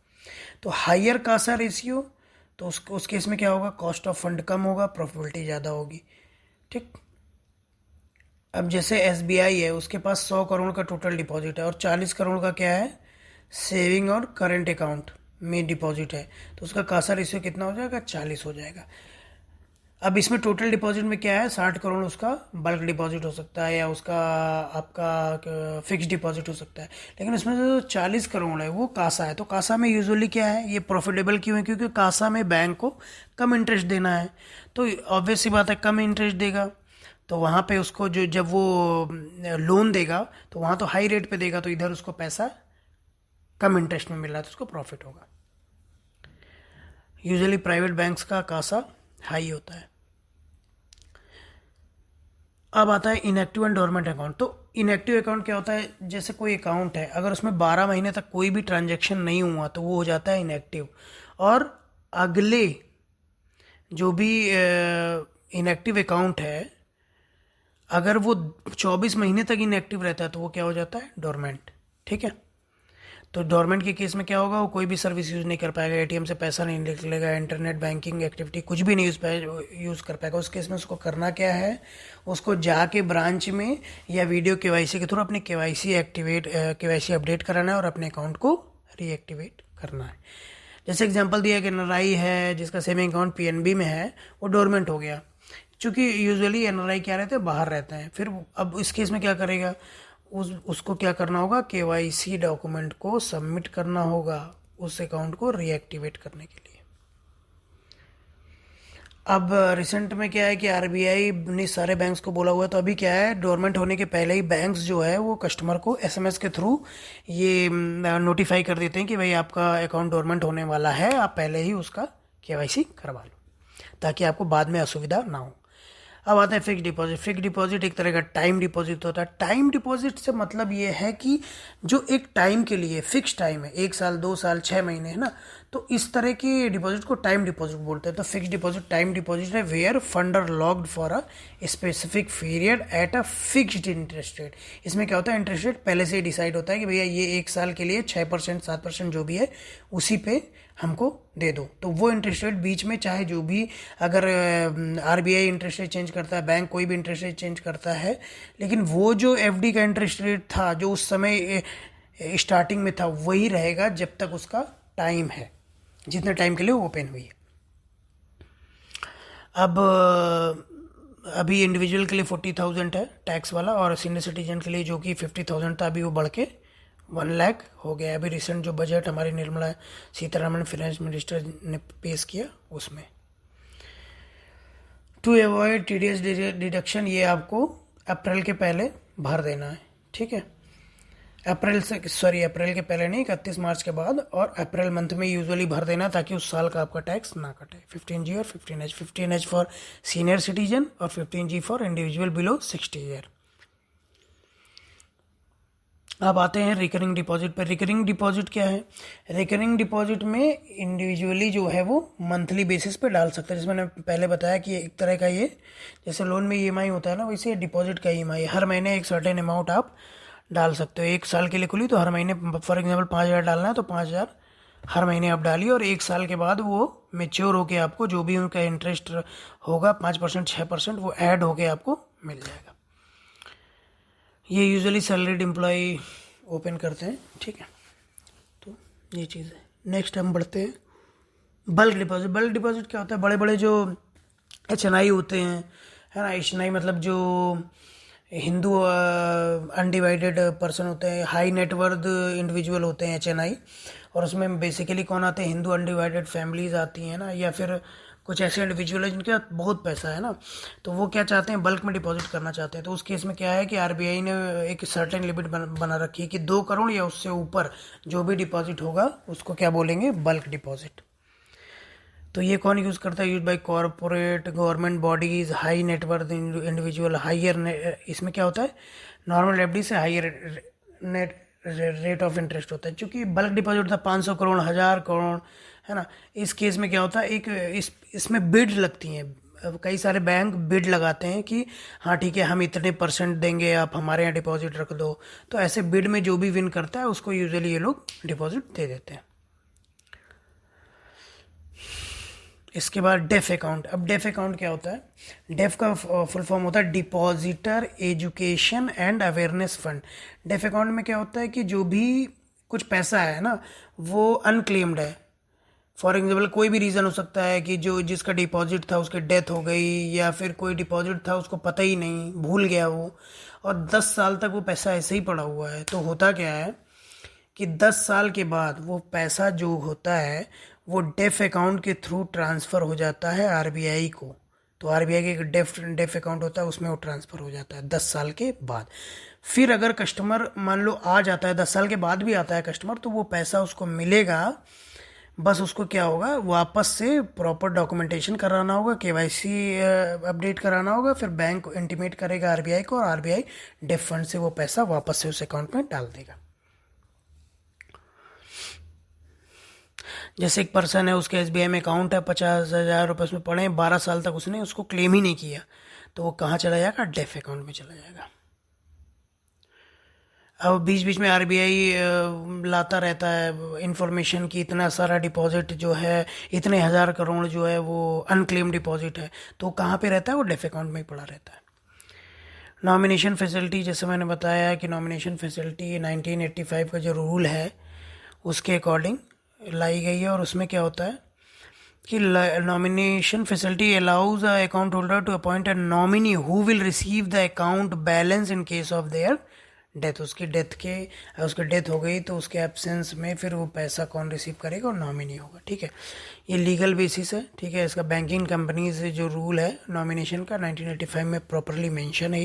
तो हायर कासा रेशियो, तो उस केस में क्या होगा? कॉस्ट ऑफ फंड कम होगा, प्रॉफिटेबिलिटी ज़्यादा होगी। ठीक। अब जैसे एसबीआई है, उसके पास 100 करोड़ का टोटल डिपॉजिट है और 40 करोड़ का क्या है? सेविंग और करंट अकाउंट में डिपॉजिट है, तो उसका कासा रेशियो कितना हो जाएगा? 40 हो जाएगा। अब इसमें टोटल डिपॉजिट में क्या है? 60 करोड़ उसका बल्क डिपॉजिट हो सकता है या उसका आपका फिक्स डिपॉजिट हो सकता है, लेकिन उसमें जो 40 करोड़ है वो कासा है। तो कासा में यूजुअली क्या है, ये प्रॉफिटेबल क्यों है? क्योंकि कासा में बैंक को कम इंटरेस्ट देना है, तो ऑब्वियस सी बात है कम इंटरेस्ट देगा, तो वहाँ पे उसको जो जब वो लोन देगा तो वहाँ तो हाई रेट पे देगा, तो इधर उसको पैसा कम इंटरेस्ट में मिल रहा है तो उसको प्रॉफिट होगा। यूजुअली प्राइवेट बैंक्स का कासा हाई होता है। अब आता है इनएक्टिव एंड डोरमेंट अकाउंट। तो इनएक्टिव अकाउंट क्या होता है? जैसे कोई अकाउंट है, अगर उसमें 12 महीने तक कोई भी ट्रांजैक्शन नहीं हुआ तो वो हो जाता है इनएक्टिव, और अगले जो भी इनएक्टिव अकाउंट है, अगर वो 24 महीने तक इनएक्टिव रहता है तो वो क्या हो जाता है, डोरमेंट। ठीक है, तो डोरमेंट के केस में क्या होगा, वो कोई भी सर्विस यूज़ नहीं कर पाएगा, एटीएम से पैसा नहीं निकलेगा, इंटरनेट बैंकिंग एक्टिविटी कुछ भी नहीं यूज़ कर पाएगा। उस केस में उसको करना क्या है, उसको जाके ब्रांच में या वीडियो केवाईसी के थ्रू अपने केवाईसी अपडेट कराना है और अपने अकाउंट को रीएक्टिवेट करना है। जैसे एग्जांपल दिया कि एनआरआई है जिसका सेविंग अकाउंट पीएनबी में है, वो डोरमेंट हो गया। क्योंकि यूजुअली एनआरआई क्या रहते हैं, बाहर रहते हैं। फिर अब इस केस में क्या करेगा, उसको क्या करना होगा, केवाईसी डॉक्यूमेंट को सबमिट करना होगा उस अकाउंट को रीएक्टिवेट करने के लिए। अब रिसेंट में क्या है कि आरबीआई ने सारे बैंक्स को बोला हुआ है, तो अभी क्या है, डोरमेंट होने के पहले ही बैंक्स जो है वो कस्टमर को एसएमएस के थ्रू ये नोटिफाई कर देते हैं कि भाई आपका अकाउंट डोरमेंट होने वाला है, आप पहले ही उसका केवाईसी करवा लो ताकि आपको बाद में असुविधा ना हो। अब आता है फिक्स डिपॉजिट। फिक्स डिपॉजिट एक तरह का टाइम डिपॉजिट होता है। टाइम डिपॉजिट से मतलब ये है कि जो एक टाइम के लिए फिक्स टाइम है, 1 साल 2 साल 6 महीने, है ना, तो इस तरह के डिपॉजिट को टाइम डिपॉजिट बोलते हैं। तो फिक्स डिपॉजिट टाइम डिपॉजिट है where fund are locked for a specific period at a fixed interest rate. इसमें क्या होता है, इंटरेस्ट रेट पहले से ही डिसाइड होता है कि भैया ये 1 साल के लिए 6% 7% जो भी है उसी पे हमको दे दो। तो वो इंटरेस्ट रेट बीच में चाहे जो भी, अगर आरबीआई इंटरेस्ट रेट चेंज करता है, बैंक कोई भी इंटरेस्ट रेट चेंज करता है, लेकिन वो जो एफडी का इंटरेस्ट रेट था जो उस समय स्टार्टिंग में था वही रहेगा जब तक उसका टाइम है, जितने टाइम के लिए वो ओपन हुई है। अब अभी इंडिविजुअल के लिए 40,000 है टैक्स वाला, और सीनियर सिटीजन के लिए जो कि 50,000 था अभी वो बढ़ के 1 लाख हो गया। अभी रिसेंट जो बजट हमारी निर्मला सीतारमण फाइनेंस मिनिस्टर ने पेश किया उसमें। टू अवॉइड टीडीएस डिडक्शन, ये आपको अप्रैल के पहले भर देना है। ठीक है, अप्रैल के पहले नहीं, 31 मार्च के बाद, और अप्रैल मंथ में यूजुअली भर देना ताकि उस साल का आपका टैक्स ना कटे। 15G और 15H। 15H for senior citizen और 15G for individual below 60 year. अब आते हैं रिकरिंग डिपॉजिट पर। रिकरिंग डिपॉजिट क्या है, रिकरिंग डिपॉजिट में इंडिविजुअली जो है वो मंथली बेसिस पे डाल सकता है। जैसे मैंने पहले बताया कि एक तरह का ये, जैसे लोन में ईएमआई होता है ना, वैसे डिपॉजिट का ईएमआई, हर महीने एक सर्टेन अमाउंट आप डाल सकते हो। 1 साल के लिए खुली तो हर महीने फॉर एग्जाम्पल 5,000 डालना है तो 5,000 हर महीने आप डालिए, और 1 साल के बाद वो मेच्योर होके आपको जो भी उनका इंटरेस्ट होगा 5% 6% वो ऐड होके आपको मिल जाएगा। ये यूजुअली सैलरीड एम्प्लॉय ओपन करते हैं। ठीक है, तो ये चीज़ है। नेक्स्ट हम बढ़ते हैं बल्क डिपॉजिट। बल्क डिपॉजिट क्या होता है, बड़े बड़े जो एचएनआई होते हैं, है ना, एचएनआई मतलब जो हिंदू अनडिवाइडेड पर्सन होते हैं, हाई नेटवर्थ इंडिविजुअल होते हैं एचएनआई, और उसमें बेसिकली कौन आते हैं, हिंदू अनडिवाइडेड फैमिलीज आती हैं ना, या फिर कुछ ऐसे इंडिविजुअल है जिनके पास बहुत पैसा है ना, तो वो क्या चाहते हैं, बल्क में डिपॉजिट करना चाहते हैं। तो उस केस में क्या है कि आरबीआई ने एक सर्टेन लिमिट बना रखी है कि 2 करोड़ या उससे ऊपर जो भी डिपॉजिट होगा उसको क्या बोलेंगे, बल्क डिपॉजिट। तो ये कौन यूज़ करता है, use by corporate, government bodies, high net worth individual, higher. इसमें क्या होता है, नॉर्मल एफडी से higher net rate of interest होता है। क्योंकि बल्क डिपॉजिट था 500 करोड़ 1,000 करोड़, है ना, इस केस में क्या होता है, एक इसमें बिड लगती हैं। अब कई सारे बैंक बिड लगाते हैं कि हाँ ठीक है हम इतने % देंगे, आप हमारे यहाँ डिपॉजिट रख दो। तो ऐसे बिड में जो भी विन करता है उसको यूजुअली ये लोग डिपॉजिट दे देते हैं। इसके बाद डेफ अकाउंट। अब डेफ अकाउंट क्या होता है, डेफ का फुल फॉर्म होता है depositor education and awareness fund. DEAF account में क्या होता है कि जो भी कुछ पैसा है ना वो अनक्लेम्ड है। फॉर एग्जाम्पल कोई भी रीज़न हो सकता है कि जो जिसका डिपॉजिट था उसकी डेथ हो गई, या फिर कोई डिपॉजिट था उसको पता ही नहीं, भूल गया वो, और 10 साल तक वो पैसा ऐसे ही पड़ा हुआ है। तो होता क्या है कि 10 साल के बाद वो पैसा जो होता है वो डेफ अकाउंट के थ्रू ट्रांसफ़र हो जाता है आरबीआई को। तो आरबीआई के एक डेफ अकाउंट होता है, उसमें वो ट्रांसफ़र हो जाता है 10 साल के बाद। फिर अगर कस्टमर मान लो आ जाता है 10 साल के बाद भी आता है कस्टमर, तो वो पैसा उसको मिलेगा, बस उसको क्या होगा, वापस से प्रॉपर डॉक्यूमेंटेशन कराना होगा, केवाईसी अपडेट कराना होगा, फिर बैंक इंटीमेट करेगा आरबीआई को, और आरबीआई डेफ फंड से वो पैसा वापस से उस अकाउंट में डाल देगा। जैसे एक पर्सन है, उसके एसबीआई में अकाउंट है, 50,000 रुपये उसमें पड़े हैं, 12 साल तक उसने उसको क्लेम ही नहीं किया, तो वो कहाँ चला जाएगा? डेफ अकाउंट में चला जाएगा। अब बीच बीच में आरबीआई लाता रहता है इंफॉर्मेशन कि इतना सारा डिपॉजिट जो है, इतने हज़ार करोड़ जो है वो अनक्लेम डिपॉजिट है, तो कहाँ पे रहता है? वो डेफ अकाउंट में ही पड़ा रहता है। नॉमिनेशन फैसिलिटी, जैसे मैंने बताया कि नॉमिनेशन फैसिलिटी 1985 का जो रूल है उसके अकॉर्डिंग लाई गई है, और उसमें क्या होता है कि nomination facility allows a account holder to appoint a nominee who will receive the account balance in case of their death. उसकी डेथ हो गई तो उसके एब्सेंस में फिर वो पैसा कौन रिसीव करेगा? और नॉमिनी होगा। ठीक है, ये लीगल बेसिस है। ठीक है, इसका बैंकिंग कंपनी से जो रूल है नॉमिनेशन का 1985 में प्रॉपरली मेंशन है।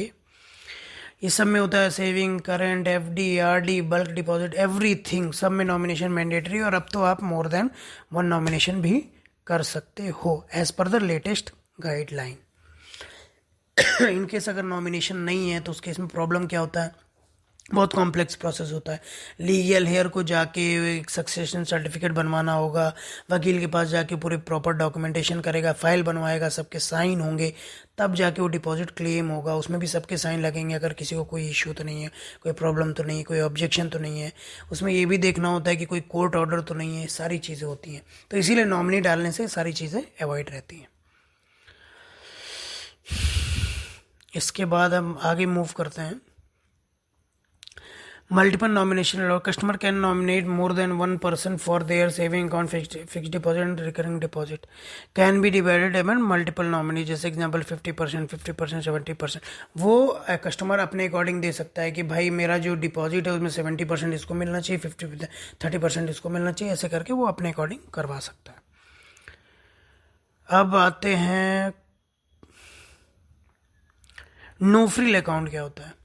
ये सब में होता है, saving, current, FD, RD, bulk deposit, everything, सब में नॉमिनेशन मैंडेटरी। और अब तो आप मोर देन वन नॉमिनेशन भी कर सकते हो as per the latest guideline. In case अगर नॉमिनेशन नहीं है तो उस केस में प्रॉब्लम क्या होता है? बहुत कॉम्प्लेक्स प्रोसेस होता है। लीगल हेयर को जाके एक सक्सेशन सर्टिफिकेट बनवाना होगा, वकील के पास जाके पूरे प्रॉपर डॉक्यूमेंटेशन करेगा, फाइल बनवाएगा, सबके साइन होंगे, तब जाके वो डिपॉजिट क्लेम होगा। उसमें भी सबके साइन लगेंगे, अगर किसी को कोई इश्यू तो नहीं है, कोई प्रॉब्लम तो नहीं है, कोई ऑब्जेक्शन तो नहीं है। उसमें ये भी देखना होता है कि कोई कोर्ट ऑर्डर तो नहीं है, सारी चीज़ें होती हैं। तो इसीलिए नॉमिनी डालने से सारी चीज़ें अवॉइड रहती हैं। इसके बाद हम आगे मूव करते हैं। Multiple nomination allow customer can nominate more than one person for their saving account, fixed deposit and recurring deposit can be divided among multiple nominees। जैसे एग्जांपल 50%, 50%, 70%, वो कस्टमर अपने अकॉर्डिंग दे सकता है कि भाई मेरा जो डिपॉजिट है उसमें 70% इसको मिलना चाहिए, 30% इसको मिलना चाहिए, ऐसे करके वो अपने अकॉर्डिंग करवा सकता है। अब आते हैं नो फ्रिल अकाउंट क्या होता है।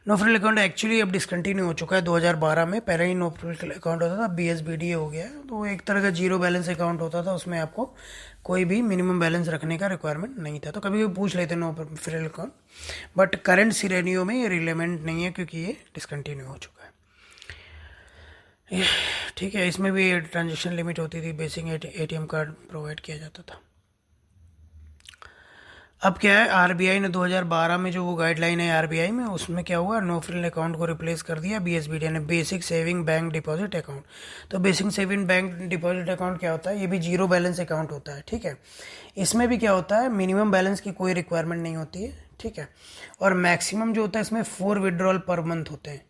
नो फ्रिल अकाउंट एक्चुअली अब डिसकंटिन्यू हो चुका है 2012 में। पहले ही नो फ्रिल अकाउंट होता था, बीएसबीडीए हो गया, तो एक तरह का जीरो बैलेंस अकाउंट होता था। उसमें आपको कोई भी मिनिमम बैलेंस रखने का रिक्वायरमेंट नहीं था, तो कभी भी पूछ लेते no frill account. But current scenario में ये रिलेवेंट नहीं है क्योंकि ये डिसकंटिन्यू हो चुका है। ठीक है, इसमें भी ट्रांजेक्शन लिमिट होती थी, बेसिक एटीएम कार्ड प्रोवाइड किया जाता था। अब क्या है, आरबीआई ने 2012 में जो वो गाइडलाइन है आरबीआई में, उसमें क्या हुआ, नो फ्रिल अकाउंट को रिप्लेस कर दिया बीएसबीडी ने basic saving bank deposit account. तो basic saving bank deposit account क्या होता है? ये भी जीरो बैलेंस अकाउंट होता है। ठीक है, इसमें भी क्या होता है, मिनिमम बैलेंस की कोई रिक्वायरमेंट नहीं होती है। ठीक है, और मैक्सिमम जो होता है इसमें 4 विड्रॉल पर मंथ होते हैं।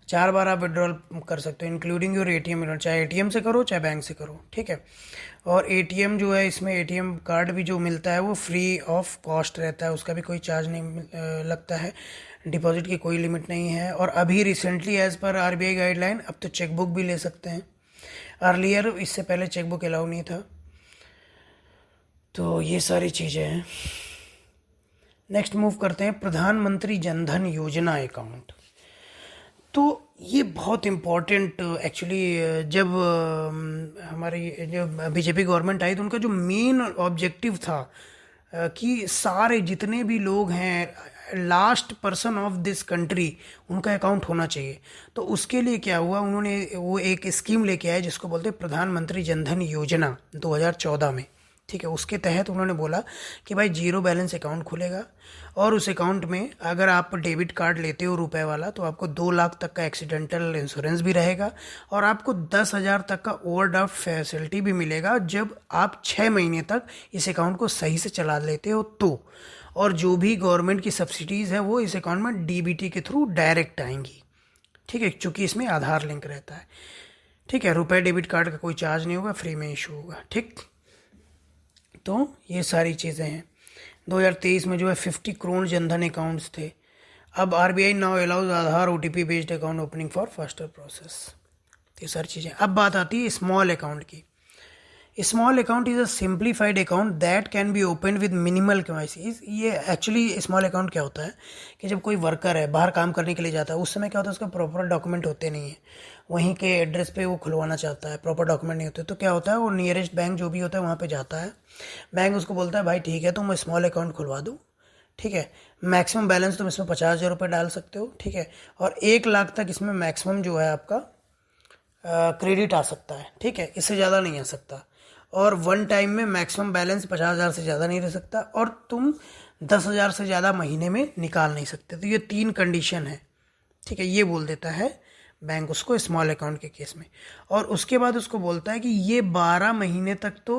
4 बार आप विड्रॉल कर सकते हो, इंक्लूडिंग योर एटीएम, चाहे एटीएम से करो चाहे बैंक से करो। ठीक है, और एटीएम जो है, इसमें एटीएम कार्ड भी जो मिलता है वो फ्री ऑफ कॉस्ट रहता है, उसका भी कोई चार्ज नहीं लगता है। डिपॉजिट की कोई लिमिट नहीं है। और अभी recently as per RBI guideline अब तो चेकबुक भी ले सकते हैं। अर्लियर इससे पहले चेकबुक अलाउ नहीं था। तो ये सारी चीज़ें हैं। नेक्स्ट मूव करते हैं प्रधानमंत्री जनधन योजना अकाउंट। तो ये बहुत इम्पॉर्टेंट एक्चुअली, जब हमारी जब बीजेपी गवर्नमेंट आई तो उनका जो मेन ऑब्जेक्टिव था कि सारे जितने भी लोग हैं, last person of this country, उनका अकाउंट होना चाहिए। तो उसके लिए क्या हुआ, उन्होंने वो एक स्कीम लेके आए जिसको बोलते हैं प्रधानमंत्री जनधन योजना 2014 में। ठीक है, उसके तहत उन्होंने बोला कि भाई जीरो बैलेंस अकाउंट खुलेगा, और उस अकाउंट में अगर आप डेबिट कार्ड लेते हो रुपए वाला तो आपको 2 लाख तक का एक्सीडेंटल इंश्योरेंस भी रहेगा, और आपको 10,000 तक का ओवरड्राफ्ट फैसिलिटी भी मिलेगा जब आप 6 महीने तक इस अकाउंट को सही से चला लेते हो तो। और जो भी गवर्नमेंट की सब्सिडीज़ है वो इस अकाउंट में डीबीटी के थ्रू डायरेक्ट आएंगी। ठीक है, क्योंकि इसमें आधार लिंक रहता है। ठीक है, रुपए डेबिट कार्ड का कोई चार्ज नहीं होगा, फ्री में इशू होगा। ठीक, तो ये सारी चीज़ें हैं। 2023 में जो है 50 करोड़ जनधन अकाउंट्स थे। अब RBI now allows Aadhaar OTP based account opening for faster process. ये सारी चीज़ें। अब बात आती है स्मॉल अकाउंट की। Small account is a simplified account that can be open with minimal KYC. ये एक्चुअली स्मॉल अकाउंट क्या होता है कि जब कोई वर्कर है बाहर काम करने के लिए जाता है, उस समय क्या होता है, उसका प्रॉपर डॉक्यूमेंट होते नहीं है, वहीं के एड्रेस पे वो खुलवाना चाहता है, प्रॉपर डॉक्यूमेंट नहीं होते, तो क्या होता है, वो नियरेस्ट बैंक जो भी होता है वहाँ पे जाता है। बैंक उसको बोलता है भाई ठीक है तुम स्मॉल अकाउंट खुलवा दो। ठीक है, मैक्सिमम बैलेंस तुम इसमें 50,000 रुपये डाल सकते हो। ठीक है, और 1 लाख तक इसमें मैक्सिमम जो है आपका क्रेडिट आ सकता है, ठीक है, इससे ज़्यादा नहीं आ सकता। और वन टाइम में मैक्सिमम बैलेंस 50,000 से ज़्यादा नहीं रह सकता, और तुम 10,000 से ज़्यादा महीने में निकाल नहीं सकते। तो ये 3 कंडीशन है, ठीक है, ये बोल देता है बैंक उसको स्मॉल अकाउंट के केस में। और उसके बाद उसको बोलता है कि ये 12 महीने तक तो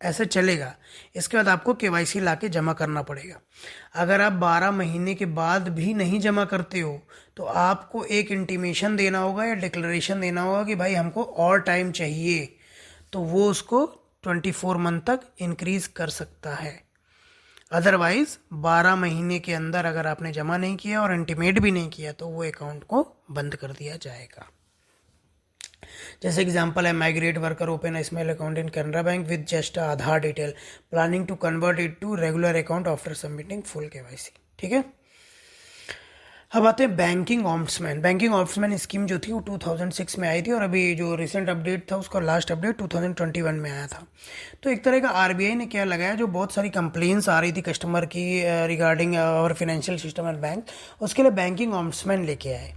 ऐसे चलेगा, इसके बाद आपको केवाईसी लाके जमा करना पड़ेगा। अगर आप 12 महीने के बाद भी नहीं जमा करते हो तो आपको एक इंटीमेशन देना होगा या डिक्लेरेशन देना होगा कि भाई हमको और टाइम चाहिए, तो वो उसको 24 मंथ तक इंक्रीज कर सकता है। अदरवाइज 12 महीने के अंदर अगर आपने जमा नहीं किया और इंटीमेट भी नहीं किया तो वो अकाउंट को बंद कर दिया जाएगा। जैसे एग्जांपल है, migrate worker open small account in Canara bank with just Aadhaar detail, planning to convert it to regular account after submitting full KYC. ठीक है, अब आते हैं banking ombudsman. Banking ombudsman scheme जो थी वो 2006 में आई थी, और अभी जो रिसेंट अपडेट था उसका लास्ट अपडेट 2021 में आया था। तो एक तरह का आरबीआई ने क्या लगाया, जो बहुत सारी कंप्लेंट्स आ रही थी कस्टमर की रिगार्डिंग और फाइनेंशियल सिस्टम एंड बैंक, उसके लिए बैंकिंग ऑम्बड्समैन लेके आए।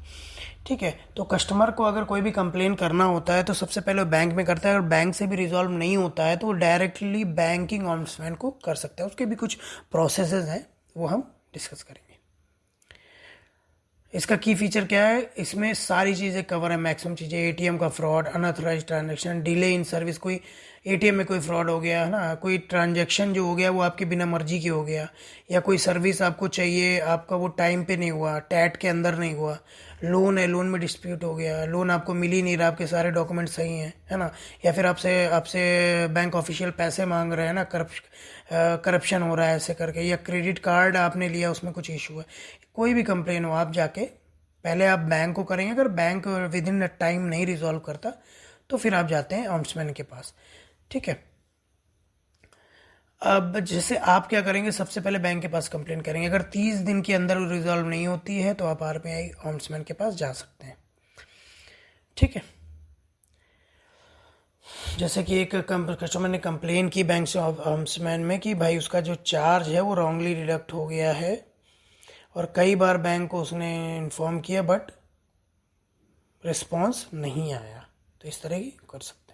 ठीक है, तो कस्टमर को अगर कोई भी कंप्लेन करना होता है तो सबसे पहले वो बैंक में करता है, अगर बैंक से भी रिजॉल्व नहीं होता है तो वो डायरेक्टली बैंकिंग ऑम्बड्समैन को कर सकता है। उसके भी कुछ प्रोसेसेस हैं, वो हम डिस्कस करेंगे। इसका की फीचर क्या है, इसमें सारी चीज़ें कवर है, मैक्सिमम चीज़ें, एटीएम का fraud, unauthorise transaction, delay in service, कोई एटीएम में कोई फ्रॉड हो गया है ना, कोई ट्रांजैक्शन जो हो गया वो आपके बिना मर्जी की हो गया, या कोई सर्विस आपको चाहिए, आपका वो टाइम पे नहीं हुआ, टैट के अंदर नहीं हुआ, लोन है, लोन में डिस्प्यूट हो गया, लोन आपको मिल ही नहीं रहा, आपके सारे डॉक्यूमेंट सही हैं, है ना, या फिर आपसे आपसे बैंक ऑफिशियल पैसे मांग रहे हैं ना, करप्शन हो रहा है ऐसे करके, या क्रेडिट कार्ड आपने लिया उसमें कुछ इशू है, कोई भी कंप्लेन हो, आप जाके पहले आप बैंक को करेंगे। अगर बैंक विद इन टाइम नहीं रिजॉल्व करता तो फिर आप जाते हैं ऑम्बड्समैन के पास। ठीक है, अब जैसे आप क्या करेंगे, सबसे पहले बैंक के पास कंप्लेन करेंगे, अगर 30 दिन के अंदर रिजॉल्व नहीं होती है तो आप आरबीआई ऑम्बड्समैन के पास जा सकते हैं। ठीक है, जैसे कि एक कस्टमर ने कंप्लेन की बैंक से ऑम्बड्समैन में कि भाई उसका जो चार्ज है वो रॉन्गली डिडक्ट हो गया है, और कई बार बैंक को उसने इन्फॉर्म किया बट रिस्पॉन्स नहीं आया, तो इस तरह की कर सकते हैं।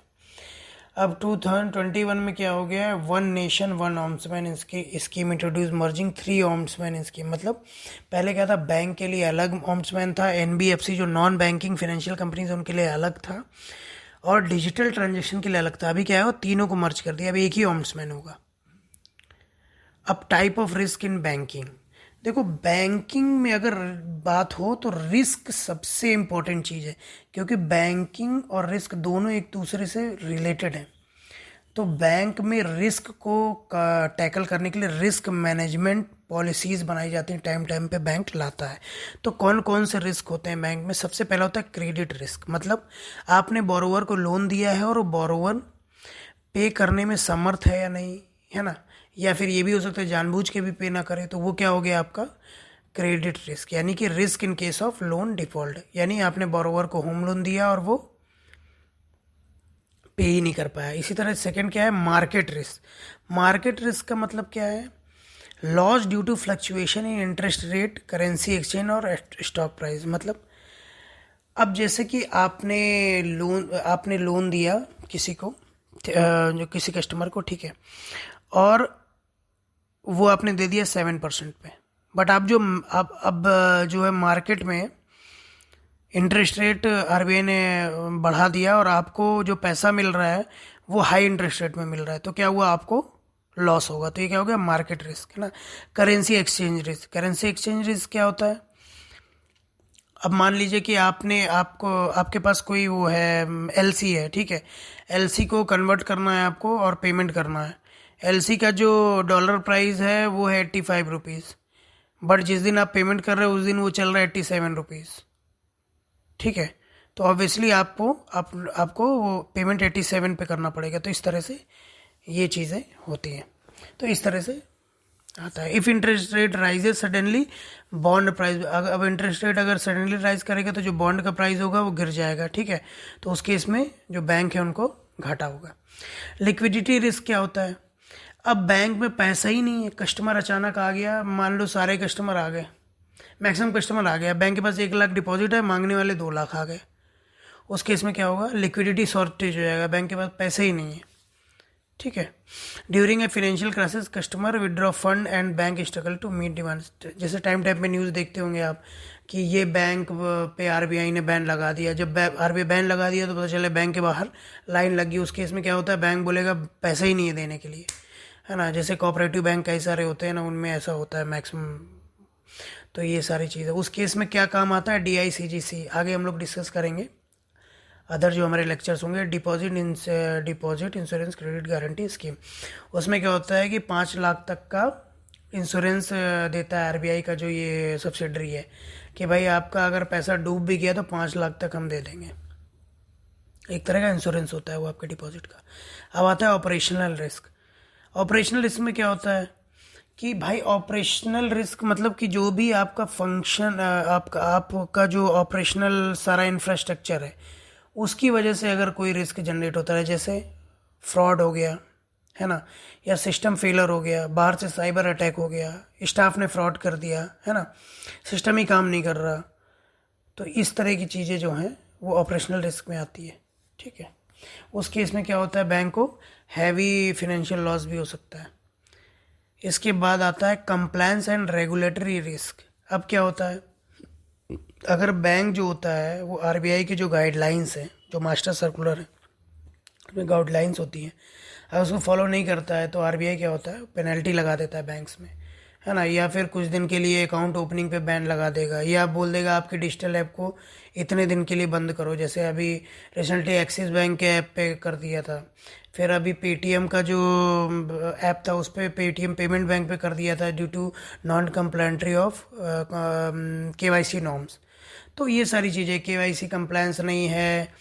अब 2021 में क्या हो गया है, one nation one ombudsman scheme introduce merging 3 ombudsman scheme. मतलब पहले क्या था, बैंक के लिए अलग ऑम्बड्समैन था, एनबीएफसी जो नॉन बैंकिंग फाइनेंशियल कंपनीज उनके लिए अलग था, और डिजिटल ट्रांजेक्शन के लिए अलग था। अभी क्या है, वो तीनों को मर्ज कर दिया, अभी एक ही ऑम्बड्समैन होगा। अब type of risk in banking, देखो बैंकिंग में अगर बात हो तो रिस्क सबसे इम्पोर्टेंट चीज़ है, क्योंकि बैंकिंग और रिस्क दोनों एक दूसरे से रिलेटेड हैं। तो बैंक में रिस्क को टैकल करने के लिए रिस्क मैनेजमेंट पॉलिसीज़ बनाई जाती हैं, टाइम टाइम पे बैंक लाता है। तो कौन कौन से रिस्क होते हैं बैंक में, सबसे पहला होता है क्रेडिट रिस्क। मतलब आपने बोरोवर को लोन दिया है और वो बोरोवर पे करने में समर्थ है या नहीं, है ना, या फिर ये भी हो सकता है जानबूझ के भी पे ना करे, तो वो क्या हो गया आपका क्रेडिट रिस्क, यानी कि risk in case of loan default, यानी आपने बोरोवर को होम लोन दिया और वो पे ही नहीं कर पाया। इसी तरह सेकंड क्या है, मार्केट रिस्क। मार्केट रिस्क का मतलब क्या है, loss due to fluctuation in interest rate, currency exchange और स्टॉक प्राइस। मतलब अब जैसे कि आपने लोन दिया किसी को, जो किसी कस्टमर को, ठीक है, और वो आपने दे दिया 7% पे, बट आप जो अब जो है मार्केट में इंटरेस्ट रेट आरबीआई ने बढ़ा दिया और आपको जो पैसा मिल रहा है वो हाई इंटरेस्ट रेट में मिल रहा है, तो क्या हुआ, आपको लॉस होगा। तो ये क्या हो गया, मार्केट रिस्क, है ना। Currency exchange risk, currency exchange risk क्या होता है, अब मान लीजिए कि आपके पास कोई वो है एलसी है, ठीक है, एलसी को कन्वर्ट करना है आपको और पेमेंट करना है। एलसी का जो डॉलर प्राइस है वो है 85 रुपीज़, बट जिस दिन आप पेमेंट कर रहे हो उस दिन वो चल रहा है 87 रुपीज़। ठीक है, तो ऑब्वियसली आपको वो पेमेंट 87 पे करना पड़ेगा। तो इस तरह से ये चीज़ें होती हैं, तो इस तरह से आता है। If interest rate rises suddenly bond price, अब इंटरेस्ट रेट अगर सडनली राइज करेगा तो जो बॉन्ड का प्राइस होगा वो गिर जाएगा। ठीक है, तो उस केस में जो बैंक है उनको घाटा होगा। लिक्विडिटी रिस्क क्या होता है, अब बैंक में पैसा ही नहीं है, कस्टमर अचानक आ गया, मान लो सारे कस्टमर आ गए, मैक्सिमम कस्टमर आ गया, बैंक के पास 1 लाख डिपॉजिट है, मांगने वाले 2 लाख आ गए, उस केस में क्या होगा, लिक्विडिटी शॉर्टेज हो जाएगा, बैंक के पास पैसे ही नहीं है। ठीक है। During a financial crisis customer withdraw fund and bank struggle to meet demand. जैसे टाइम टाइम पे न्यूज़ देखते होंगे आप कि ये बैंक पे आरबीआई ने बैन लगा दिया। जब आरबीआई बैन लगा दिया तो पता चले बैंक के बाहर लाइन लगी। उस केस में क्या होता है, बैंक बोलेगा पैसे ही नहीं है देने के लिए, है ना। जैसे कोऑपरेटिव बैंक कई सारे होते हैं ना, उनमें ऐसा होता है मैक्सिमम। तो ये सारी चीज़ें उस केस में क्या काम आता है, DICGC आगे हम लोग डिस्कस करेंगे। अदर जो हमारे लेक्चर्स होंगे, deposit insurance credit guarantee scheme, उसमें क्या होता है कि 5 लाख तक का इंश्योरेंस देता है आरबीआई का जो ये सब्सिडरी है, कि भाई आपका अगर पैसा डूब भी गया तो 5 लाख तक हम दे देंगे। एक तरह का इंश्योरेंस होता है वो आपके डिपॉजिट का। अब आता है ऑपरेशनल रिस्क। ऑपरेशनल रिस्क में क्या होता है कि भाई ऑपरेशनल रिस्क मतलब कि जो भी आपका फंक्शन, आपका जो ऑपरेशनल सारा इंफ्रास्ट्रक्चर है उसकी वजह से अगर कोई रिस्क जनरेट होता है, जैसे फ्रॉड हो गया, है ना, या सिस्टम फेलर हो गया, बाहर से साइबर अटैक हो गया, स्टाफ ने फ्रॉड कर दिया, है ना, सिस्टम ही काम नहीं कर रहा, तो इस तरह की चीज़ें जो हैं वो ऑपरेशनल रिस्क में आती है। ठीक है। उस केस में क्या होता है, बैंक को हैवी फिनेंशियल लॉस भी हो सकता है। इसके बाद आता है कंप्लायंस एंड रेगुलेटरी रिस्क। अब क्या होता है, अगर बैंक जो होता है वो आरबीआई के जो गाइडलाइंस हैं, जो मास्टर सर्कुलर है उसमें गाइडलाइंस होती हैं, अगर उसको फॉलो नहीं करता है तो आरबीआई क्या होता है, पेनल्टी लगा देता है बैंक्स में, है ना, या फिर कुछ दिन के लिए अकाउंट ओपनिंग पे बैन लगा देगा, या बोल देगा आपके डिजिटल ऐप को इतने दिन के लिए बंद करो। जैसे अभी रिसेंटली एक्सिस बैंक के ऐप पे कर दिया था, फिर अभी पेटीएम का जो ऐप था उस पर पेटीएम पेमेंट बैंक पे कर दिया था due to non compliance of KYC norms. तो ये सारी चीज़ें, KYC कंप्लायंस नहीं है,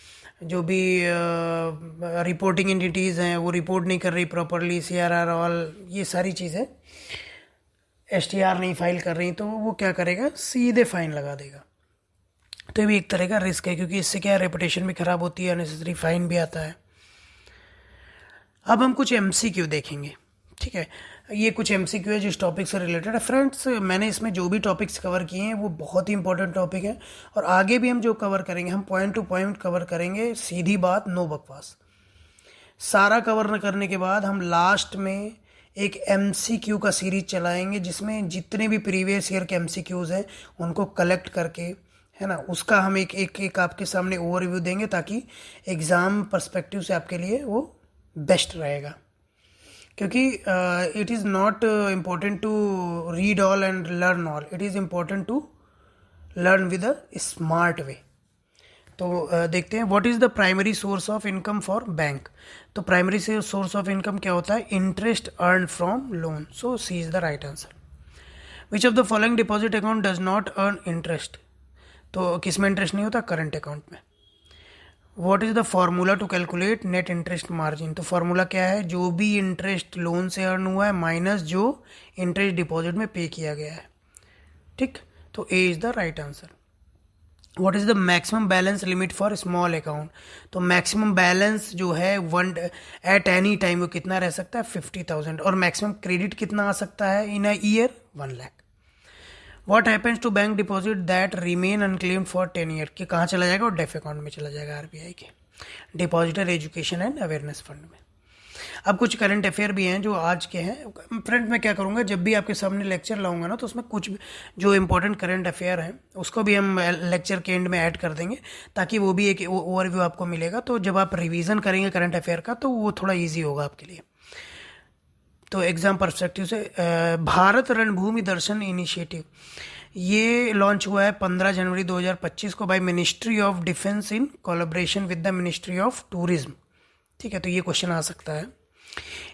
जो भी रिपोर्टिंग एंटिटीज़ हैं वो रिपोर्ट नहीं कर रही प्रॉपरली, CRR ऑल, ये सारी चीज़ें STR नहीं फाइल कर रही, तो वो क्या करेगा, सीधे फाइन लगा देगा। तो ये भी एक तरह का रिस्क है, क्योंकि इससे क्या है, रेपुटेशन भी ख़राब होती है, अननेसेसरी फाइन भी आता है। अब हम कुछ MCQ देखेंगे। ठीक है, ये कुछ MCQ है जिस टॉपिक से रिलेटेड है। फ्रेंड्स, मैंने इसमें जो भी टॉपिक्स कवर किए हैं वो बहुत ही इंपॉर्टेंट टॉपिक है, और आगे भी हम जो कवर करेंगे हम पॉइंट टू पॉइंट कवर करेंगे, सीधी बात, नो बकवास। सारा कवर करने के बाद हम लास्ट में एक MCQ का सीरीज चलाएंगे, जिसमें जितने भी प्रीवियस ईयर के MCQs हैं उनको कलेक्ट करके, है ना, उसका हम एक आपके सामने ओवरव्यू देंगे, ताकि एग्ज़ाम पर्सपेक्टिव से आपके लिए वो बेस्ट रहेगा। क्योंकि it is not important to read all and learn all, it is important to learn with a smart way. तो देखते हैं, what is the primary source of income for bank. तो प्राइमरी सोर्स ऑफ इनकम क्या होता है, interest earn from loan. So C is the right answer. Which of the following deposit account does not earn interest. तो किस में इंटरेस्ट नहीं होता, करंट अकाउंट में। What is the formula to calculate net interest margin. तो फार्मूला क्या है, जो भी इंटरेस्ट लोन से अर्न हुआ है माइनस जो इंटरेस्ट डिपॉजिट में पे किया गया है। ठीक, तो A is the right answer. What is the maximum balance limit for small account. तो मैक्सिमम बैलेंस जो है वन एट एनी टाइम वो कितना रह सकता है, 50,000, और मैक्सिमम क्रेडिट कितना आ सकता है in a year, 1 lakh. What happens to bank deposit that remain unclaimed for 10 year. कि कहाँ चला जाएगा, और डेफ अकाउंट में चला जाएगा आरबीआई के depositor education and awareness fund में। अब कुछ करंट अफेयर भी हैं जो आज के हैं। फ्रेंड, मैं क्या करूँगा, जब भी आपके सामने लेक्चर लाऊंगा ना, तो उसमें कुछ जो इंपॉर्टेंट करंट अफेयर हैं उसको भी हम लेक्चर के एंड में ऐड कर देंगे, ताकि वो भी एक ओवरव्यू आपको मिलेगा। तो जब आप रिवीजन करेंगे करंट अफेयर का तो वो थोड़ा ईजी होगा आपके लिए। तो एग्ज़ाम पर्सपेक्टिव से भारत रणभूमि दर्शन इनिशिएटिव ये लॉन्च हुआ है 15 जनवरी 2025 को by ministry of defence in collaboration with the ministry of tourism. ठीक है, तो ये क्वेश्चन आ सकता है।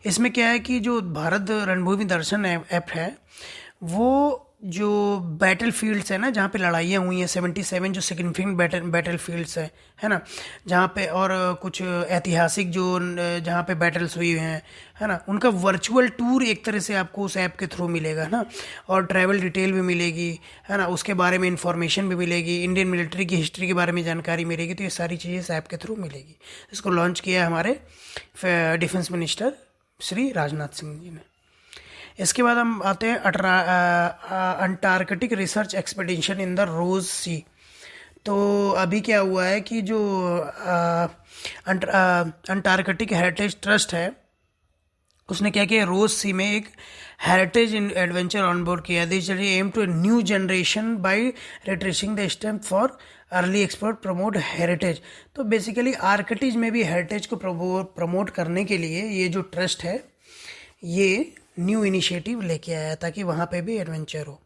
इसमें क्या है कि जो भारत रणभूमि दर्शन ऐप है वो जो बैटल फील्ड्स है ना, जहाँ पे लड़ाइयाँ हुई हैं 77 जो सिग्निफिकेंट बैटल फील्ड्स है ना, जहाँ पे, और कुछ ऐतिहासिक जो जहाँ पे बैटल्स हुई हैं, है ना, उनका वर्चुअल टूर एक तरह से आपको उस ऐप के थ्रू मिलेगा ना, और ट्रैवल डिटेल भी मिलेगी, है ना, उसके बारे में इंफॉर्मेशन भी मिलेगी, इंडियन मिलिट्री की हिस्ट्री के बारे में जानकारी मिलेगी। तो ये सारी चीज़ें इस ऐप के थ्रू मिलेगी। इसको लॉन्च किया है हमारे डिफेंस मिनिस्टर श्री राजनाथ सिंह जी ने। इसके बाद हम आते हैं Antarctic research expedition in the Ross Sea. तो अभी क्या हुआ है कि जो अंटार्कटिक हेरिटेज ट्रस्ट है उसने क्या किया, रोज सी में एक हेरिटेज एडवेंचर ऑन बोर्ड किया। This aim to new generation by retracing the step for early expert promote heritage. तो बेसिकली आर्कटिज में भी हेरिटेज को प्रमोट करने के लिए ये जो ट्रस्ट है ये न्यू इनिशिएटिव लेके आया ताकि वहाँ पे भी एडवेंचर हो।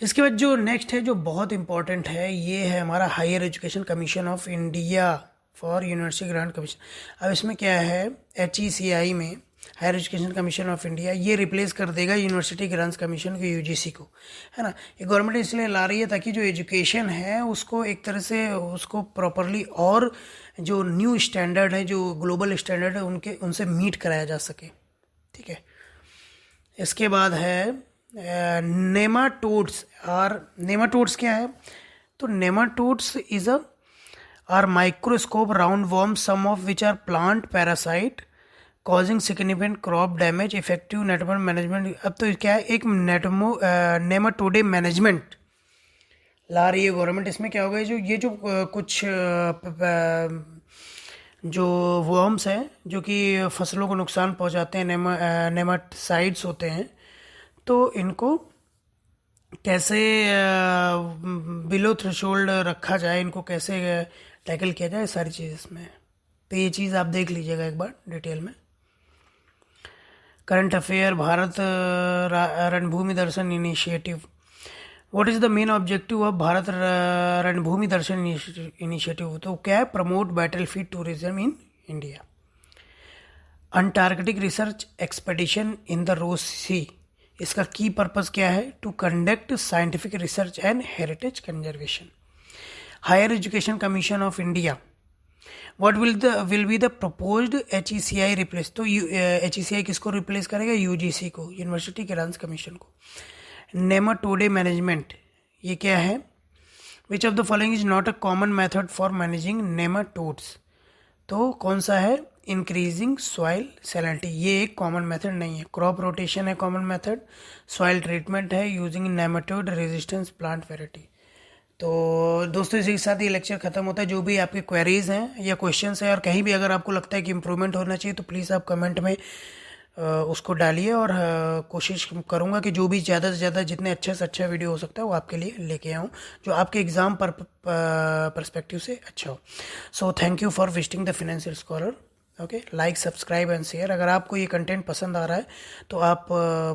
इसके बाद जो नेक्स्ट है जो बहुत इंपॉर्टेंट है ये है हमारा higher education commission of India for university grant commission. अब इसमें क्या है, HECI में higher education commission of India ये रिप्लेस कर देगा यूनिवर्सिटी ग्रांट्स कमीशन को, UGC को, है ना। ये गवर्नमेंट इसलिए ला रही है ताकि जो एजुकेशन है उसको एक तरह से उसको प्रॉपरली और जो न्यू स्टैंडर्ड है जो ग्लोबल स्टैंडर्ड है उनसे मीट कराया जा सके, ठीक है। इसके बाद है नेमाटोड्स। नेमाटोड्स क्या है, तो nematodes is are microscope round worm some of which are plant parasite causing significant crop damage effective network management. अब तो क्या है, एक नेमाटोडे मैनेजमेंट ला रही है गवर्नमेंट। इसमें क्या होगा, जो कुछ जो वर्म्स हैं जो कि फसलों को नुकसान पहुंचाते हैं, नेमाटाइड्स होते हैं, तो इनको कैसे बिलो थ्रेशोल्ड रखा जाए, इनको कैसे टैकल किया जाए, सारी चीज़ इसमें। तो ये चीज़ आप देख लीजिएगा एक बार डिटेल में। Current affair, Bharat Ranbhoomi Darshan initiative. What is the main objective of Bharat Ranbhoomi Darshan initiative? तो क्या है, promote battlefield tourism in India. Antarctic research expedition in the Ross Sea, इसका की पर्पस क्या है, to conduct scientific research and heritage conservation. Higher education commission of India, what will be the proposed HECI replace. तो HECI किसको रिप्लेस करेगा, UGC को, यूनिवर्सिटी ग्रांट्स कमीशन को। नेमाटोडे मैनेजमेंट, ये क्या है, विच of the following is not a common method for managing nematodes. तो कौन सा है, इंक्रीजिंग सॉइल सैलिनिटी, ये एक कॉमन मेथड नहीं है। क्रॉप रोटेशन है कॉमन मेथड, सॉइल ट्रीटमेंट है, using nematode resistance plant variety. तो दोस्तों इसी के साथ ये लेक्चर खत्म होता है। जो भी आपके क्वेरीज हैं या क्वेश्चंस हैं और कहीं भी अगर आपको लगता है कि इम्प्रूवमेंट होना चाहिए तो प्लीज़ आप कमेंट में उसको डालिए, और कोशिश करूँगा कि जो भी ज़्यादा से ज़्यादा जितने अच्छे से अच्छा वीडियो हो सकता है वो आपके लिए लेके आऊँ जो आपके एग्ज़ाम परस्पेक्टिव से अच्छा हो। So thank you for visiting the financial scholar. Okay, like, subscribe and share. अगर आपको ये कंटेंट पसंद आ रहा है तो आप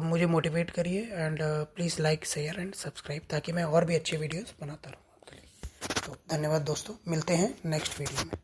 मुझे मोटिवेट करिए, and please like, share and subscribe ताकि मैं और भी अच्छे वीडियोस बनाता रहूँ आपके लिए। तो धन्यवाद दोस्तों, मिलते हैं नेक्स्ट वीडियो में।